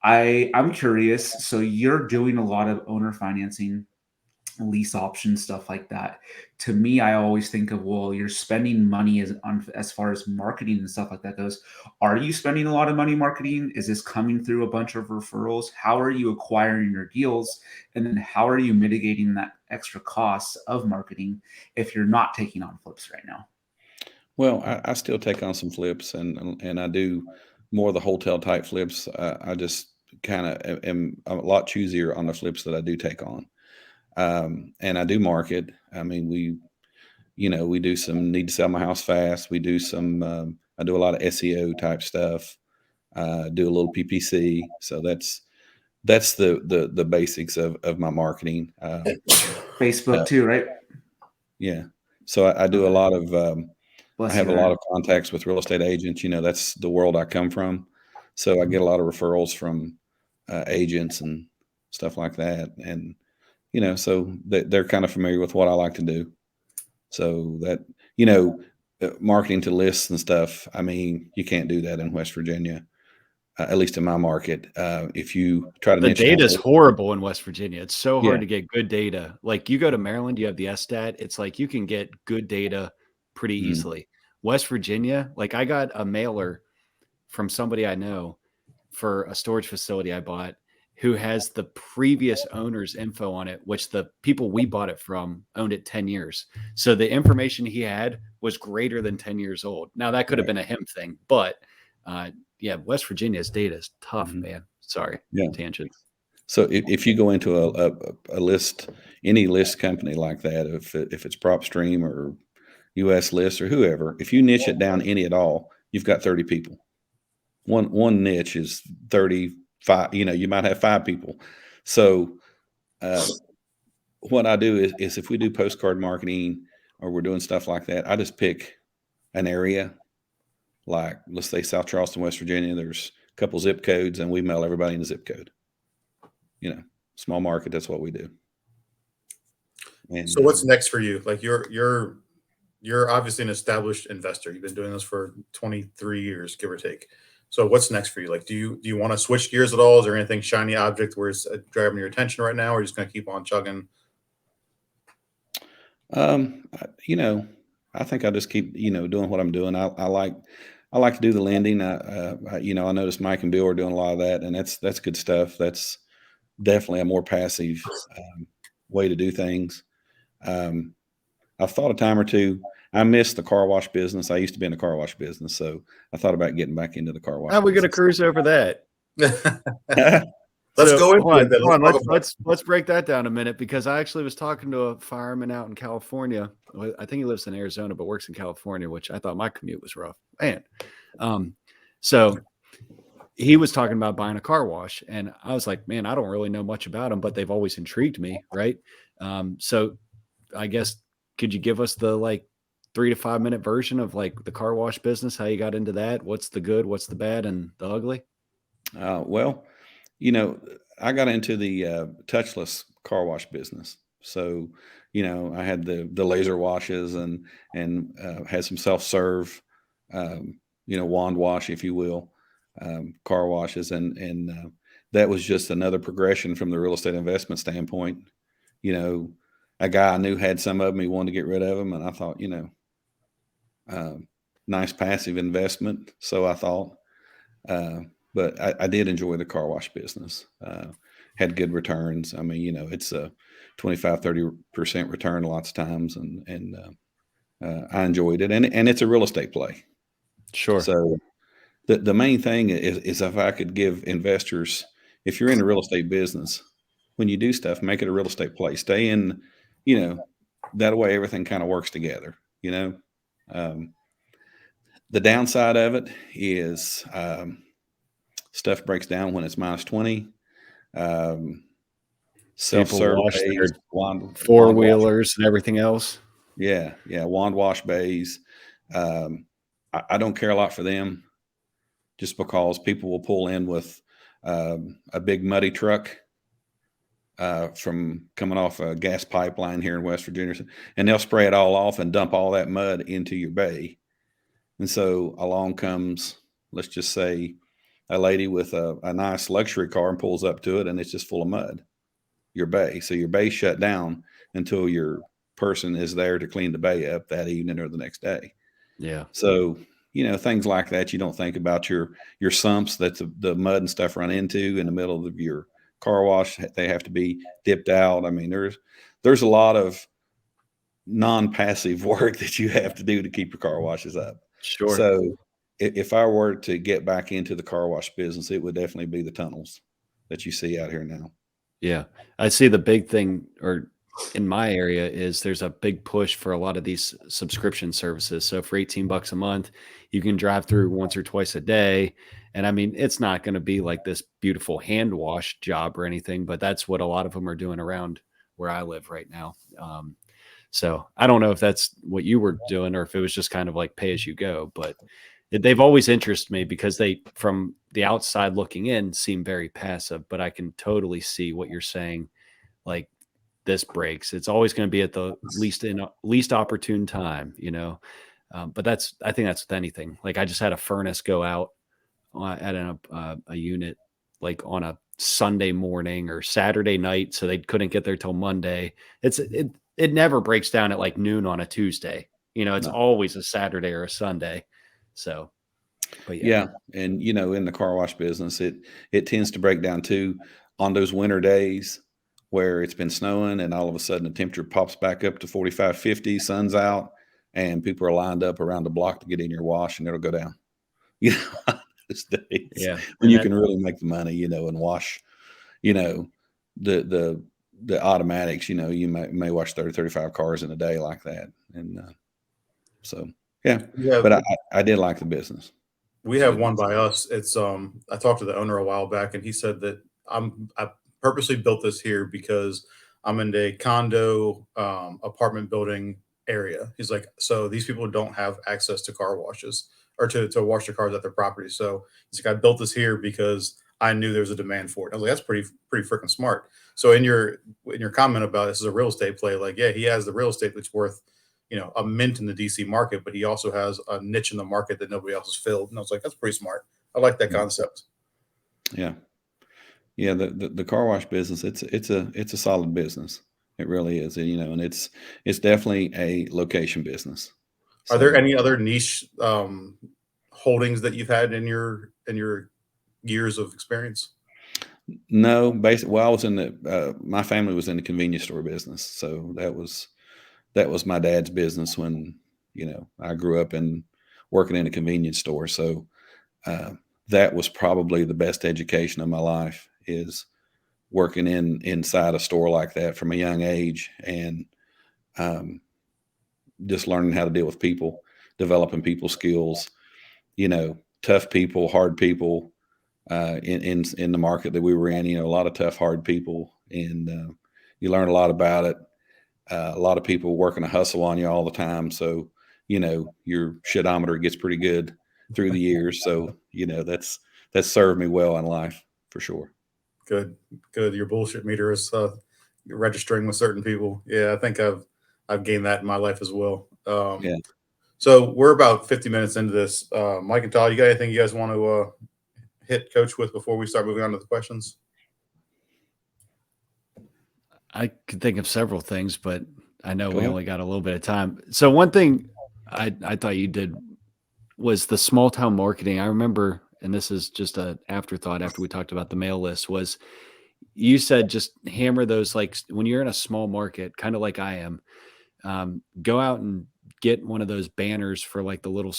I'm curious. So you're doing a lot of owner financing, lease options, stuff like that. To me, I always think of, well, you're spending money as far as marketing and stuff like that goes. Are you spending a lot of money marketing? Is this coming through a bunch of referrals? How are you acquiring your deals? And then how are you mitigating that extra cost of marketing if you're not taking on flips right now? Well, I still take on some flips, and I do more of the hotel type flips. I just kind of am a lot choosier on the flips that I do take on. And I do market. I mean, we do some need to sell my house fast. We do some, I do a lot of SEO type stuff, do a little PPC. So that's the basics of my marketing. Facebook too, right? Yeah. So I do a lot of, I have a lot of Bless contacts with real estate agents. That's the world I come from. So I get a lot of referrals from agents and stuff like that. And, so they're kind of familiar with what I like to do. So that, marketing to lists and stuff, I mean, you can't do that in West Virginia, at least in my market. If you try to the data is horrible in West Virginia. It's so hard to get good data. Like, you go to Maryland, you have the SStat. It's like you can get good data pretty easily. West Virginia, like, I got a mailer from somebody I know for a storage facility I bought, who has the previous owner's info on it, which the people we bought it from owned it 10 years. So the information he had was greater than 10 years old. Now, that could have been a him thing, but West Virginia's data is tough, man. Sorry. Yeah. Tangent. So if you go into a list, any list company like that, if it's PropStream or US List or whoever, if you niche it down any at all, you've got 30 people. One niche is 35. You might have 5 people. So what I do is if we do postcard marketing or we're doing stuff like that, I just pick an area, like let's say South Charleston, West Virginia. There's a couple zip codes, and we mail everybody in the zip code. Small market. That's what we do. And so what's next for you? Like you're obviously an established investor. You've been doing this for 23 years, give or take. So what's next for you? Like, do you want to switch gears at all? Is there anything shiny object where it's driving your attention right now, or are you just going to keep on chugging? I think I'll just keep, doing what I'm doing. I like to do the lending. I noticed Mike and Bill are doing a lot of that, and that's good stuff. That's definitely a more passive way to do things. I've thought a time or two. I miss the car wash business. I used to be in the car wash business, so I thought about getting back into the car wash. How are we going to cruise over that? Let's go into it then. Let's break that down a minute, because I actually was talking to a fireman out in California. I think he lives in Arizona, but works in California, which I thought my commute was rough. Man. So he was talking about buying a car wash, and I was like, man, I don't really know much about them, but they've always intrigued me. Right. So I guess, could you give us the 3 to 5 minute version of the car wash business, how you got into that? What's the good, what's the bad, and the ugly? Well, I got into the touchless car wash business. So, I had the laser washes and had some self-serve, wand wash, if you will, car washes. And that was just another progression from the real estate investment standpoint. A guy I knew had some of them, he wanted to get rid of them. And I thought, nice passive investment. So I thought, but I did enjoy the car wash business. Had good returns. I mean, it's a 25-30% return lots of times, and I enjoyed it. And it's a real estate play. Sure. So the main thing is if I could give investors, if you're in the real estate business, when you do stuff, make it a real estate play. Stay in, that way everything kind of works together. The downside of it is stuff breaks down when it's -20. Self-serve bays, four-wheelers and everything else. Yeah. Wand wash bays. I don't care a lot for them, just because people will pull in with a big muddy truck from coming off a gas pipeline here in West Virginia, and they'll spray it all off and dump all that mud into your bay. And so along comes, let's just say, a lady with a nice luxury car and pulls up to it, and it's just full of mud, your bay. So your bay shut down until your person is there to clean the bay up that evening or the next day. Yeah. So, things like that, you don't think about your sumps that the mud and stuff run into in the middle of your car wash. They have to be dipped out. I mean, there's a lot of non-passive work that you have to do to keep your car washes up. Sure. So if I were to get back into the car wash business, it would definitely be the tunnels that you see out here now. Yeah. I see the big thing, or in my area, is there's a big push for a lot of these subscription services. So for $18 a month, you can drive through once or twice a day. And I mean, it's not going to be like this beautiful hand wash job or anything, but that's what a lot of them are doing around where I live right now. So I don't know if that's what you were doing, or if it was just kind of like pay as you go, but they've always interested me, because they, from the outside looking in, seem very passive, but I can totally see what you're saying. Like, this breaks, it's always going to be at the least opportune time, but I think that's with anything. Like, I just had a furnace go out at a unit, like on a Sunday morning or Saturday night. So they couldn't get there till Monday. It never breaks down at like noon on a Tuesday. It's always a Saturday or a Sunday. So, but yeah. And, in the car wash business, it tends to break down too on those winter days where it's been snowing and all of a sudden the temperature pops back up to 45, 50, sun's out, and people are lined up around the block to get in your wash, and it'll go down, those days, when you can really make the money, and wash, the automatics, you may watch 30, 35 cars in a day like that. And so, yeah, but I did like the business. We have one by us. It's I talked to the owner a while back, and he said that I purposely built this here because I'm in a condo apartment building area. He's like, so these people don't have access to car washes or to wash their cars at their property. So he's like, I built this here because I knew there was a demand for it. I was like, that's pretty freaking smart. So in your comment about this is a real estate play, like, yeah, he has the real estate that's worth, a mint in the DC market, but he also has a niche in the market that nobody else has filled. And I was like, that's pretty smart. I like that concept. Yeah. Yeah. The car wash business, it's a solid business. It really is. And it's definitely a location business. Are there any other niche holdings that you've had in your years of experience? No, basically, well, I was in my family was in the convenience store business. So that was my dad's business when, I grew up working in a convenience store. So that was probably the best education of my life, is working inside a store like that from a young age, and just learning how to deal with people, developing people skills, tough people, hard people, in the market that we were in, a lot of tough, hard people, and you learn a lot about it. A lot of people working a hustle on you all the time. So, your shitometer gets pretty good through the years. So, that's served me well in life for sure. Good. Your bullshit meter is registering with certain people. Yeah, I think I've gained that in my life as well. Yeah. So we're about 50 minutes into this. Mike and Todd, you got anything you guys want to hit Coach with before we start moving on to the questions? I could think of several things, but I know we only got a little bit of time. So one thing I thought you did was the small town marketing. I remember, and this is just an afterthought after we talked about the mail list, was you said just hammer those, like when you're in a small market, kind of like I am, go out and get one of those banners for like the little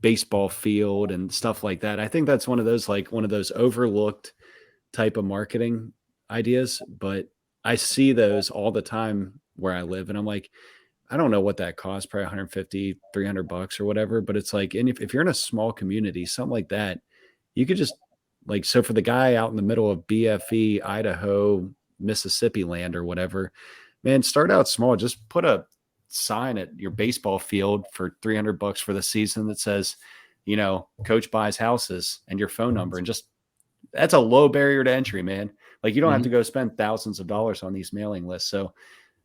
baseball field and stuff like that. I think that's one of those overlooked type of marketing ideas, but I see those all the time where I live, and I'm like, I don't know what that costs, probably 150, $300 or whatever. But it's like, and if you're in a small community, something like that, you could just like, so for the guy out in the middle of BFE, Idaho, Mississippi land or whatever, man, start out small. Just put a sign at your baseball field for $300 for the season that says, Coach buys houses, and your phone number, and just, that's a low barrier to entry, man. Like, you don't have to go spend thousands of dollars on these mailing lists. So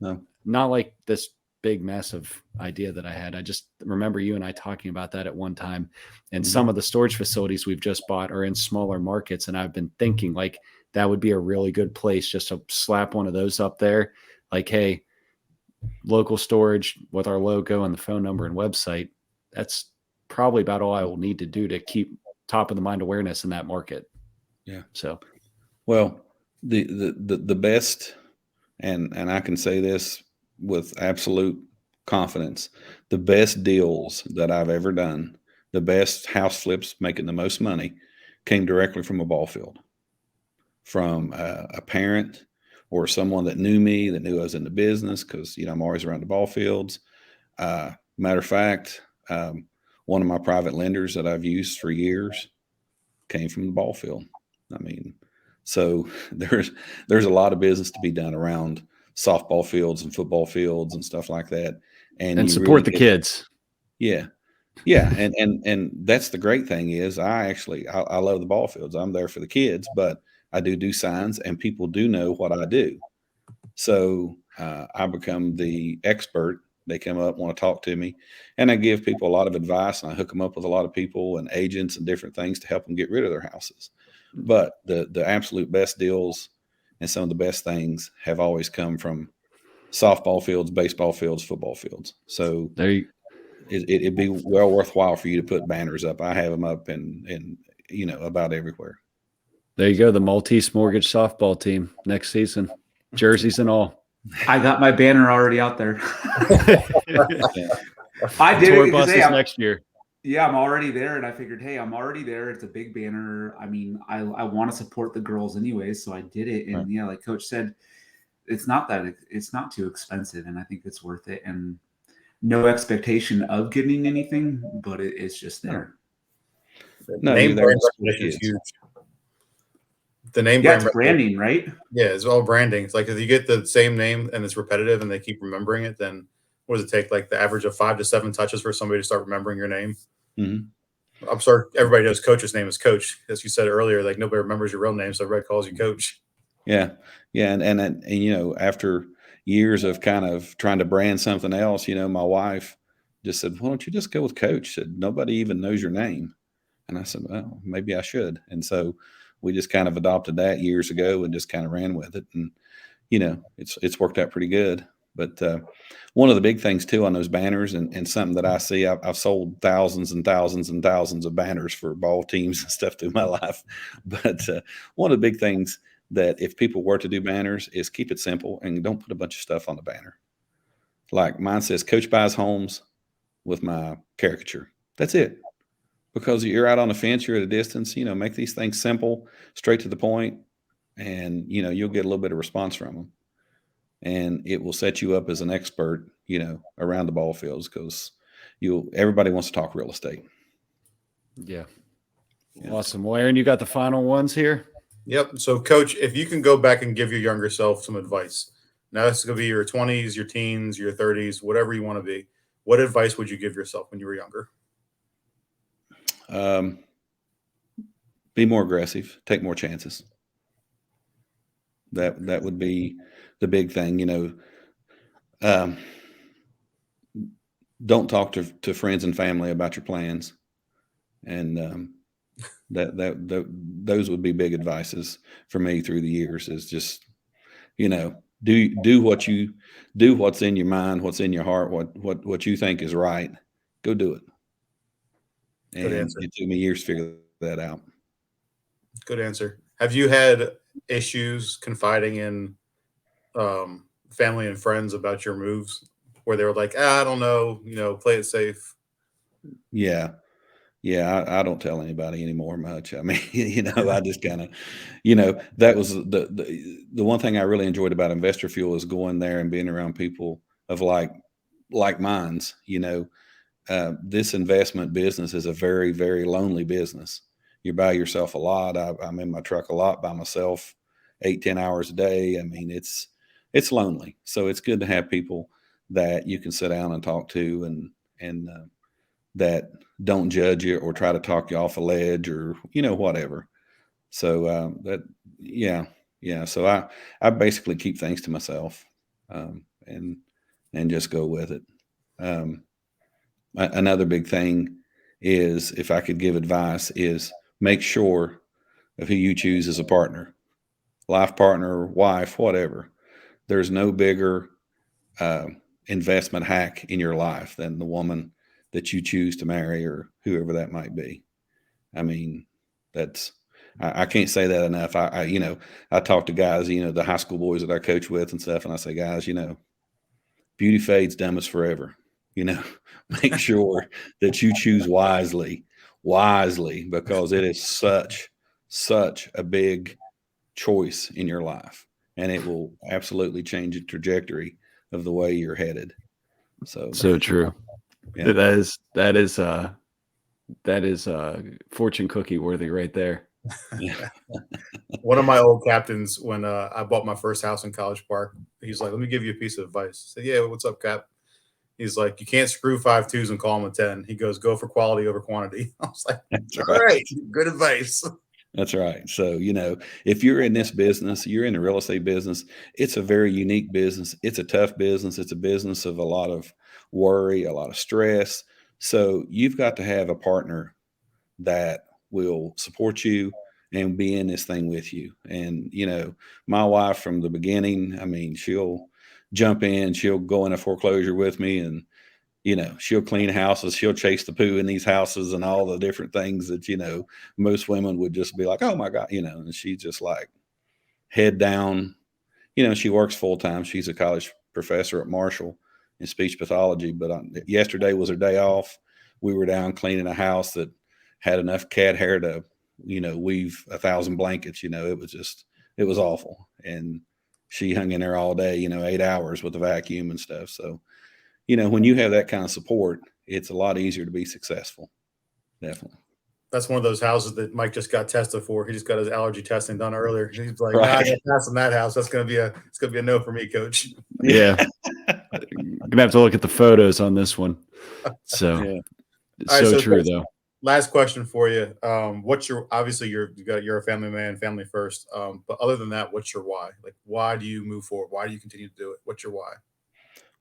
not like this big, massive idea that I had. I just remember you and I talking about that at one time. And some of the storage facilities we've just bought are in smaller markets. And I've been thinking like that would be a really good place just to slap one of those up there. Like, hey, local storage with our logo and the phone number and website. That's probably about all I will need to do to keep top of the mind awareness in that market. Yeah. So, well, the best, and I can say this with absolute confidence, the best deals that I've ever done, the best house flips making the most money, came directly from a ball field, from a parent or someone that knew me, that knew I was in the business, because I'm always around the ball fields. Matter of fact, one of my private lenders that I've used for years came from the ball field. I mean, so there's a lot of business to be done around softball fields and football fields and stuff like that. And support the kids. Yeah. Yeah. And that's the great thing is I love the ball fields. I'm there for the kids, but I do signs, and people do know what I do. So I become the expert. They come up, want to talk to me, and I give people a lot of advice, and I hook them up with a lot of people and agents and different things to help them get rid of their houses. But the absolute best deals and some of the best things have always come from softball fields, baseball fields, football fields. So it'd be well worthwhile for you to put banners up. I have them up in about everywhere. There you go. The Maltese Mortgage softball team next season, jerseys and all. I got my banner already out there. I did it next year. Yeah, I'm already there, and I figured, hey, I'm already there. It's a big banner. I mean, I want to support the girls anyway, so I did it. And Right. yeah, like Coach said, it's not too expensive, and I think it's worth it. And no expectation of getting anything, but it's just there. No, Name you're there brand to support recognition is kids. huge. The name Yeah, brand it's branding, right? Yeah, it's all branding. It's like if you get the same name and it's repetitive and they keep remembering it, then what does it take? Like the average of 5 to 7 touches for somebody to start remembering your name. Mhm. I'm sorry, everybody knows Coach's name is Coach. As you said earlier, like nobody remembers your real name, so everybody calls you Coach. Yeah. Yeah. And, you know, after years of kind of trying to brand something else, you know, my wife just said, why don't you just go with Coach? She said, nobody even knows your name. And I said, well, maybe I should. And so we just kind of adopted that years ago and just kind of ran with it. And, you know, it's worked out pretty good. But one of the big things too on those banners and something that I see, I've sold thousands and thousands and thousands of banners for ball teams and stuff through my life. But one of the big things that if people were to do banners is keep it simple and don't put a bunch of stuff on the banner. Like mine says, Coach buys homes with my caricature. That's it. Because you're out on the fence, you're at a distance, you know, make these things simple, straight to the point, and, you know, you'll get a little bit of response from them. And it will set you up as an expert, you know, around the ball fields because everybody wants to talk real estate. Yeah. Yeah. Awesome. Well, Aaron, you got the final ones here? Yep. So, Coach, if you can go back and give your younger self some advice, now this is going to be your 20s, your teens, your 30s, whatever you want to be. What advice would you give yourself when you were younger? Be more aggressive, take more chances. That would be the big thing, you know. Don't talk to friends and family about your plans, and those would be big advices for me through the years. Is just, you know, do what's in your mind, what's in your heart, what you think is right. Go do it. Good And answer. it took me years to figure that out. Good answer. Have you had issues confiding in family and friends about your moves where they were like, I don't know, you know, play it safe? Yeah. Yeah, I don't tell anybody anymore much. I mean, you know, I just kind of, you know, that was the one thing I really enjoyed about Investor Fuel is going there and being around people of like minds. You know, this investment business is a very, very lonely business. You're by yourself a lot. I'm in my truck a lot by myself, 8-10 hours a day. I mean, it's lonely. So it's good to have people that you can sit down and talk to and that don't judge you or try to talk you off a ledge or, you know, whatever. So yeah. So I basically keep things to myself, and just go with it. Another big thing is, if I could give advice, is make sure of who you choose as a partner, life partner, wife, whatever. There's no bigger investment hack in your life than the woman that you choose to marry or whoever that might be. I mean, I can't say that enough. You know, I talk to guys, you know, the high school boys that I coach with and stuff, and I say, guys, you know, beauty fades, dumb as forever. You know, make sure that you choose wisely, because it is such a big choice in your life, and it will absolutely change the trajectory of the way you're headed. So true. Yeah. That is fortune cookie worthy right there. Yeah. One of my old captains, when I bought my first house in College Park, he's like, let me give you a piece of advice. I said, yeah, what's up, Cap? He's like, you can't screw 5 2s and call them a 10. He goes, go for quality over quantity. I was like, That's all right, good advice. That's right. So, you know, if you're in this business, you're in the real estate business, it's a very unique business. It's a tough business. It's a business of a lot of worry, a lot of stress. So you've got to have a partner that will support you and be in this thing with you. And, you know, my wife from the beginning, I mean, she'll jump in, she'll go in a foreclosure with me, and, you know, she'll clean houses, she'll chase the poo in these houses and all the different things that, you know, most women would just be like, oh my God, you know, and she's just like head down. You know, she works full time. She's a college professor at Marshall in speech pathology, but yesterday was her day off. we were down cleaning a house that had enough cat hair to, weave 1,000 blankets. It was awful. And she hung in there all day, 8 hours with the vacuum and stuff. So, when you have that kind of support, it's a lot easier to be successful. Definitely. That's one of those houses that Mike just got tested for. He just got his allergy testing done earlier. He's like, Right. nah, I got passed in that house. It's gonna be a no for me, coach. Yeah. Gonna have to look at the photos on this one. So, Yeah. All right, so true coach, though. Last question for you. Obviously you're a family man, family first. But other than that, what's your why? Like, why do you move forward? Why do you continue to do it? What's your why?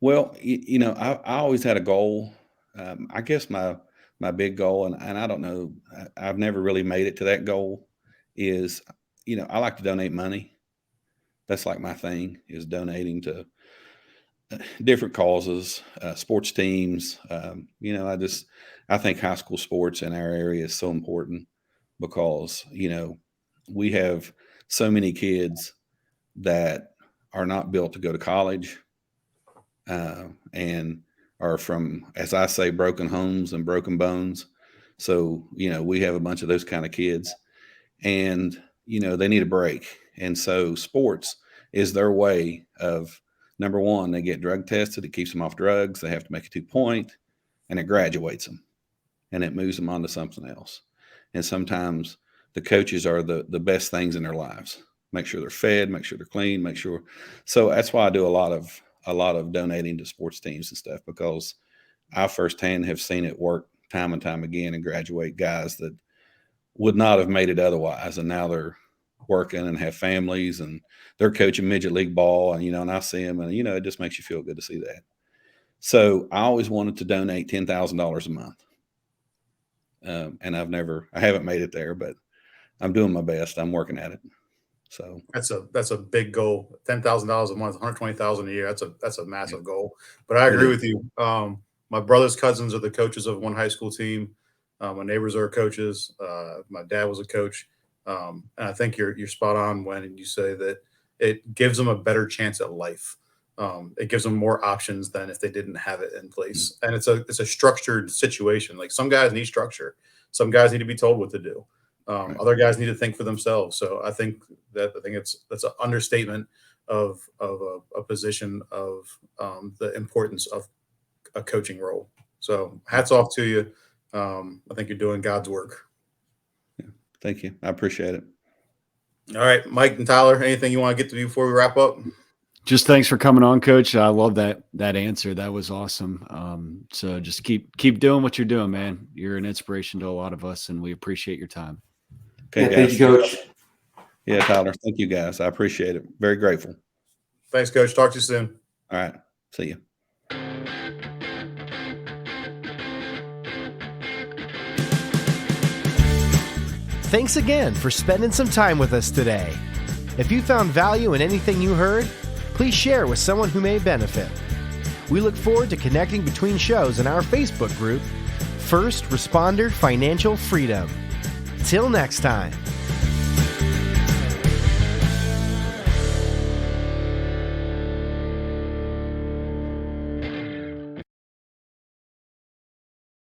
Well, I always had a goal. I guess my big goal, and I don't know, I've never really made it to that goal, is, I like to donate money. That's like my thing, is donating to different causes, sports teams. I think high school sports in our area is so important because, we have so many kids that are not built to go to college, and are from, as I say, broken homes and broken bones. So, we have a bunch of those kind of kids, and, they need a break. And so sports is their way of, number one, they get drug tested. It keeps them off drugs. They have to make a 2-point, and it graduates them, and it moves them on to something else. And sometimes the coaches are the best things in their lives. Make sure they're fed, make sure they're clean, so that's why I do a lot of donating to sports teams and stuff, because I firsthand have seen it work time and time again and graduate guys that would not have made it otherwise. And now they're working and have families, and they're coaching midget league ball, and, and I see them, and, it just makes you feel good to see that. So I always wanted to donate $10,000 a month. And I haven't made it there, but I'm doing my best. I'm working at it. So that's a big goal. $10,000 a month, $120,000 a year. That's a massive goal. But I agree with you. My brother's cousins are the coaches of one high school team. My neighbors are coaches. My dad was a coach. And I think you're spot on when you say that it gives them a better chance at life. It gives them more options than if they didn't have it in place. And it's a structured situation. Like, some guys need structure. Some guys need to be told what to do. Right. Other guys need to think for themselves. So I think that's an understatement of a position of the importance of a coaching role. So hats off to you. I think you're doing God's work. Yeah. Thank you. I appreciate it. All right, Mike and Tyler, anything you want to get to before we wrap up? Just thanks for coming on, Coach. I love that answer. That was awesome. So just keep doing what you're doing, man. You're an inspiration to a lot of us, and we appreciate your time. Okay, Thank you, Coach. Yeah, Tyler. Thank you, guys. I appreciate it. Very grateful. Thanks, Coach. Talk to you soon. All right. See you. Thanks again for spending some time with us today. If you found value in anything you heard, please share with someone who may benefit. We look forward to connecting between shows in our Facebook group, First Responder Financial Freedom. Till next time.